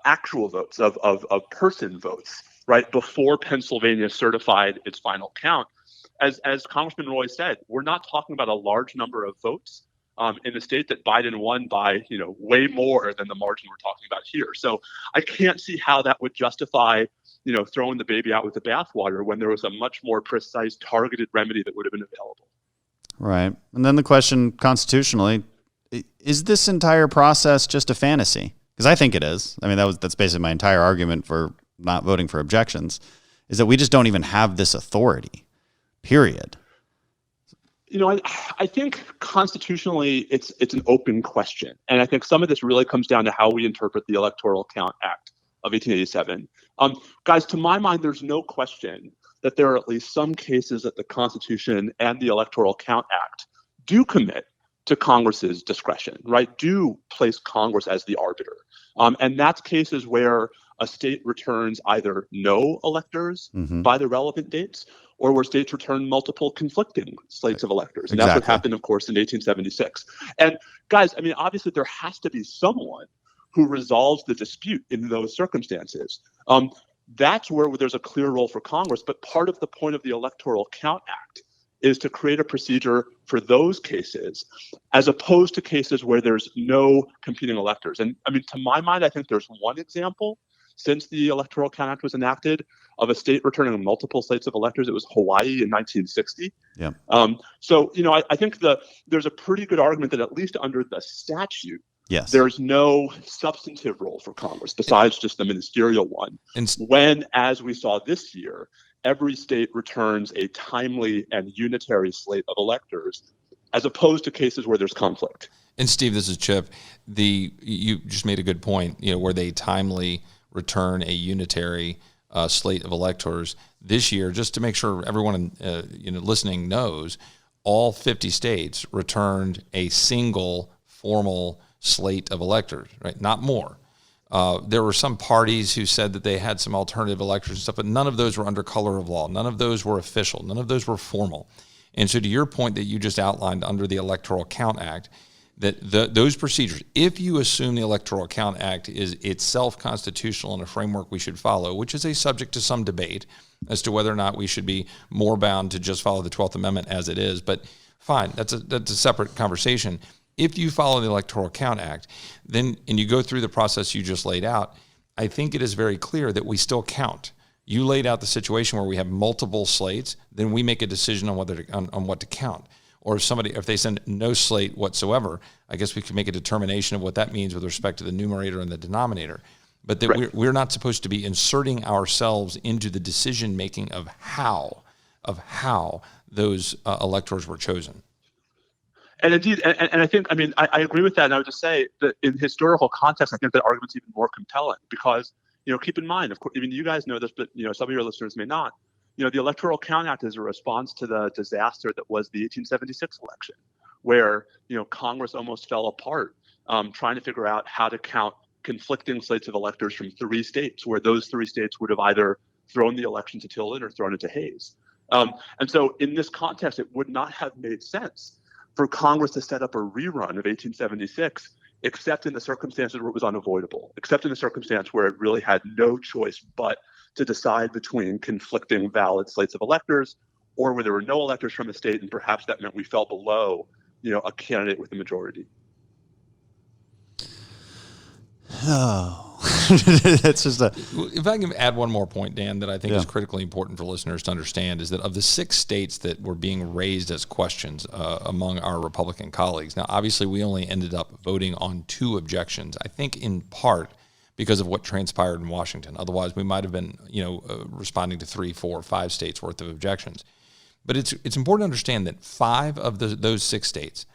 actual votes, of person votes, right, before Pennsylvania certified its final count. As Congressman Roy said, we're not talking about a large number of votes in a state that Biden won by, way more than the margin we're talking about here. So I can't see how that would justify, throwing the baby out with the bathwater when there was a much more precise, targeted remedy that would have been available. Right. And then the question constitutionally, is this entire process just a fantasy? Because I think it is. I mean, that's basically my entire argument for not voting for objections, is that we just don't even have this authority, period. I think constitutionally it's an open question. And I think some of this really comes down to how we interpret the Electoral Count Act of 1887. Guys, to my mind, there's no question that there are at least some cases that the Constitution and the Electoral Count Act do commit to Congress's discretion, right? Do place Congress as the arbiter. And that's cases where a state returns either no electors by the relevant dates, or where states return multiple conflicting slates of electors. And that's what happened, of course, in 1876. And guys, I mean, obviously there has to be someone who resolves the dispute in those circumstances. That's where there's a clear role for Congress. But part of the point of the Electoral Count Act is to create a procedure for those cases, as opposed to cases where there's no competing electors. And I mean, to my mind, I think there's one example since the Electoral Count Act was enacted of a state returning multiple slates of electors. It was Hawaii in 1960. Yeah. So, I think there's a pretty good argument that at least under the statute, yes, there's no substantive role for Congress besides just the ministerial one. When, as we saw this year, every state returns a timely and unitary slate of electors, as opposed to cases where there's conflict. And Steve, this is Chip. You just made a good point. Where they timely return a unitary slate of electors this year. Just to make sure everyone listening knows, all 50 states returned a single formal slate of electors, right? Not more. There were some parties who said that they had some alternative electors and stuff, but none of those were under color of law. None of those were official. None of those were formal. And so to your point that you just outlined under the Electoral Count Act, that those procedures, if you assume the Electoral Count Act is itself constitutional and a framework we should follow, which is a subject to some debate as to whether or not we should be more bound to just follow the 12th Amendment as it is, but fine, that's a separate conversation. If you follow the Electoral Count Act, then and you go through the process you just laid out, I think it is very clear that we still count. You laid out the situation where we have multiple slates, then we make a decision on on what to count. Or if they send no slate whatsoever, I guess we can make a determination of what that means with respect to the numerator and the denominator. But that right. we're not supposed to be inserting ourselves into the decision making of how those electors were chosen. And indeed, and I think, I agree with that. And I would just say that in historical context, I think that argument's even more compelling because, keep in mind, of course, even you guys know this, but, some of your listeners may not. The Electoral Count Act is a response to the disaster that was the 1876 election, where, Congress almost fell apart trying to figure out how to count conflicting slates of electors from 3 states, where those 3 states would have either thrown the election to Tilden or thrown it to Hayes. And so in this context, it would not have made sense for Congress to set up a rerun of 1876, except in the circumstances where it was unavoidable, except in the circumstance where it really had no choice but to decide between conflicting valid slates of electors, or where there were no electors from a state, and perhaps that meant we fell below, a candidate with a majority. Oh, it's just If I can add one more point, Dan, that I think is critically important for listeners to understand is that of the 6 states that were being raised as questions among our Republican colleagues, now obviously we only ended up voting on 2 objections, I think in part because of what transpired in Washington. Otherwise, we might have been, responding to 3, 4, 5 states worth of objections. But it's important to understand that 5 of those 6 states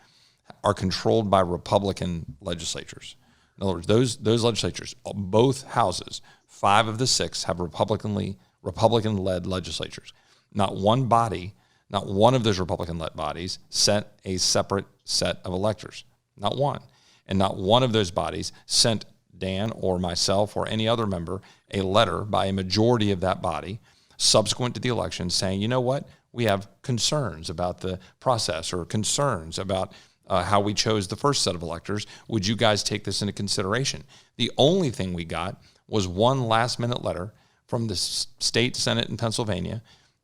are controlled by Republican legislatures. In other words, those legislatures, both houses, 5 of the 6 have Republican-led legislatures. Not one body, not one of those Republican-led bodies sent a separate set of electors. Not one. And not one of those bodies sent Dan or myself or any other member a letter by a majority of that body subsequent to the election saying, you know what, we have concerns about the process or concerns about how we chose the first set of electors. Would you guys take this into consideration? The only thing we got was one last-minute letter from the state Senate in Pennsylvania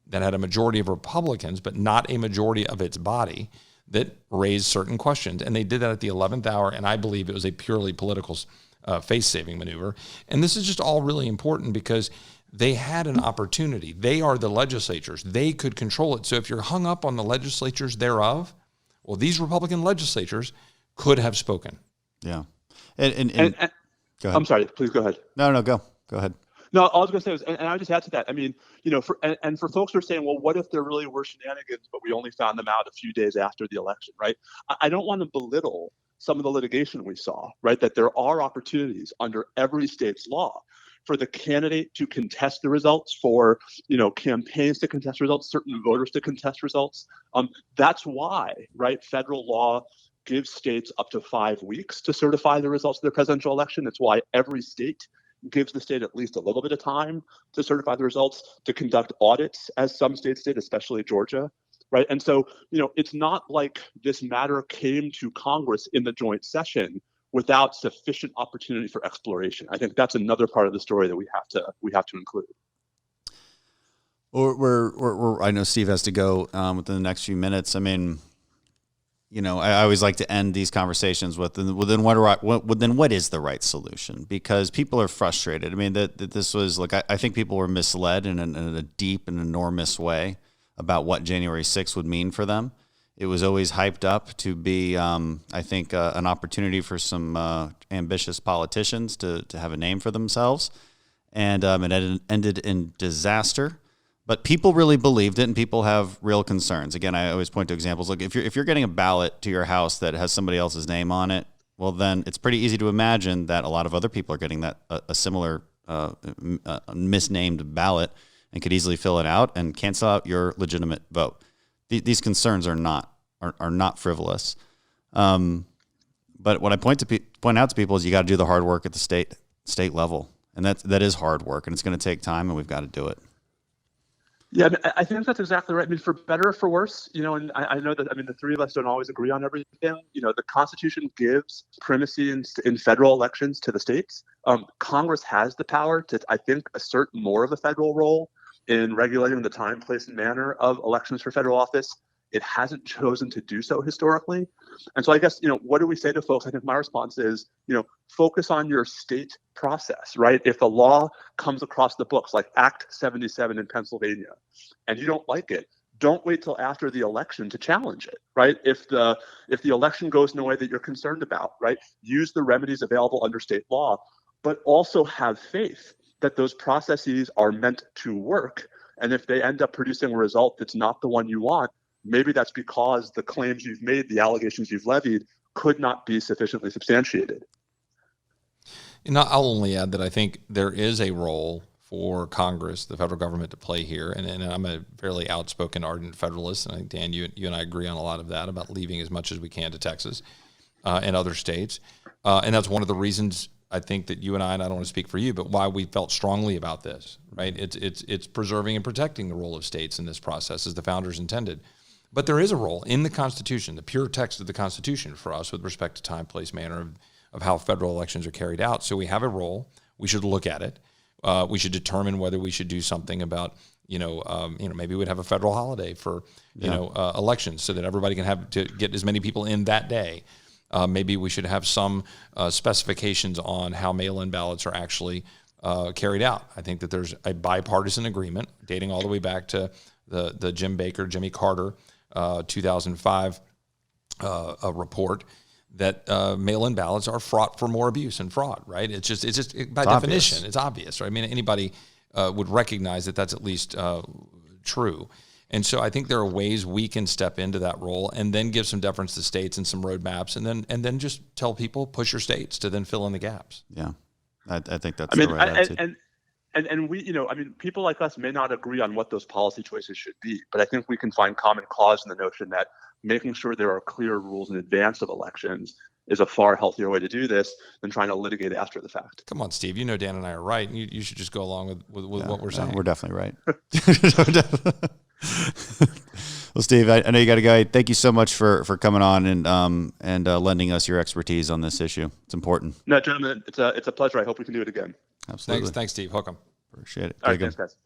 that had a majority of Republicans, but not a majority of its body, that raised certain questions. And they did that at the 11th hour, and I believe it was a purely political face-saving maneuver. And this is just all really important because they had an opportunity. They are the legislatures. They could control it. So if you're hung up on the legislatures thereof, well, these Republican legislatures could have spoken. Yeah. And go ahead. I'm sorry, please go ahead. No, go ahead. No, all I was going to say was, and I would just add to that. I mean, for folks who are saying, well, what if there really were shenanigans, but we only found them out a few days after the election, right? I don't want to belittle some of the litigation we saw, right? That there are opportunities under every state's law for the candidate to contest the results, for campaigns to contest results, certain voters to contest results. That's why, right, federal law gives states up to 5 weeks to certify the results of their presidential election. It's why every state gives the state at least a little bit of time to certify the results, to conduct audits, as some states did, especially Georgia, right? And so, it's not like this matter came to Congress in the joint session without sufficient opportunity for exploration. I think that's another part of the story that we have to include. I know Steve has to go within the next few minutes. I mean, I always like to end these conversations with, then what is the right solution? Because people are frustrated. I mean, that this was I think people were misled in a deep and enormous way about what January 6th would mean for them. It was always hyped up to be, I think, an opportunity for some ambitious politicians to have a name for themselves. And it ended in disaster. But people really believed it, and people have real concerns. Again, I always point to examples. Look, if you're getting a ballot to your house that has somebody else's name on it, well, then it's pretty easy to imagine that a lot of other people are getting that a similar misnamed ballot and could easily fill it out and cancel out your legitimate vote. These concerns are not frivolous. But what I point out to people is you got to do the hard work at the state level, and that is hard work, and it's going to take time, and we've got to do it. Yeah, I think that's exactly right. I mean, for better or for worse, and I know that, the 3 of us don't always agree on everything. The Constitution gives primacy in federal elections to the states. Congress has the power to, I think, assert more of a federal role in regulating the time, place, and manner of elections for federal office. It hasn't chosen to do so historically. And so I guess, what do we say to folks? I think my response is, focus on your state process, right? If a law comes across the books, like Act 77 in Pennsylvania, and you don't like it, don't wait till after the election to challenge it, right? If the election goes in a way that you're concerned about, right, use the remedies available under state law, but also have faith that those processes are meant to work. And if they end up producing a result that's not the one you want, maybe that's because the claims you've made, the allegations you've levied, could not be sufficiently substantiated. I'll only add that I think there is a role for Congress, the federal government, to play here. And I'm a fairly outspoken, ardent Federalist. And I think, Dan, you and I agree on a lot of that about leaving as much as we can to Texas and other states. And that's one of the reasons I think that you and I don't want to speak for you, but why we felt strongly about this, right? It's preserving and protecting the role of states in this process as the founders intended. But there is a role in the Constitution, the pure text of the Constitution for us with respect to time, place, manner of how federal elections are carried out. So we have a role. We should look at it. We should determine whether we should do something about, maybe we'd have a federal holiday for, elections so that everybody can have to get as many people in that day. Maybe we should have some specifications on how mail-in ballots are actually carried out. I think that there's a bipartisan agreement dating all the way back to the Jimmy Carter 2005 report that mail-in ballots are fraught for more abuse and fraud, right? It's just by definition, obvious. it's obvious, right? I mean, anybody would recognize that that's at least true. And so I think there are ways we can step into that role and then give some deference to states and some roadmaps, and then just tell people, push your states to then fill in the gaps. Yeah, I think that's the right attitude. And we, people like us may not agree on what those policy choices should be, but I think we can find common cause in the notion that making sure there are clear rules in advance of elections is a far healthier way to do this than trying to litigate after the fact. Come on, Steve. You know Dan and I are right. You should just go along with what we're saying. We're definitely right. Well, Steve, I know you got to go. Thank you so much for coming on and lending us your expertise on this issue. It's important. No, gentlemen, it's a pleasure. I hope we can do it again. Absolutely. Thanks, Steve. Hook 'em. Appreciate it. All right, thanks, guys.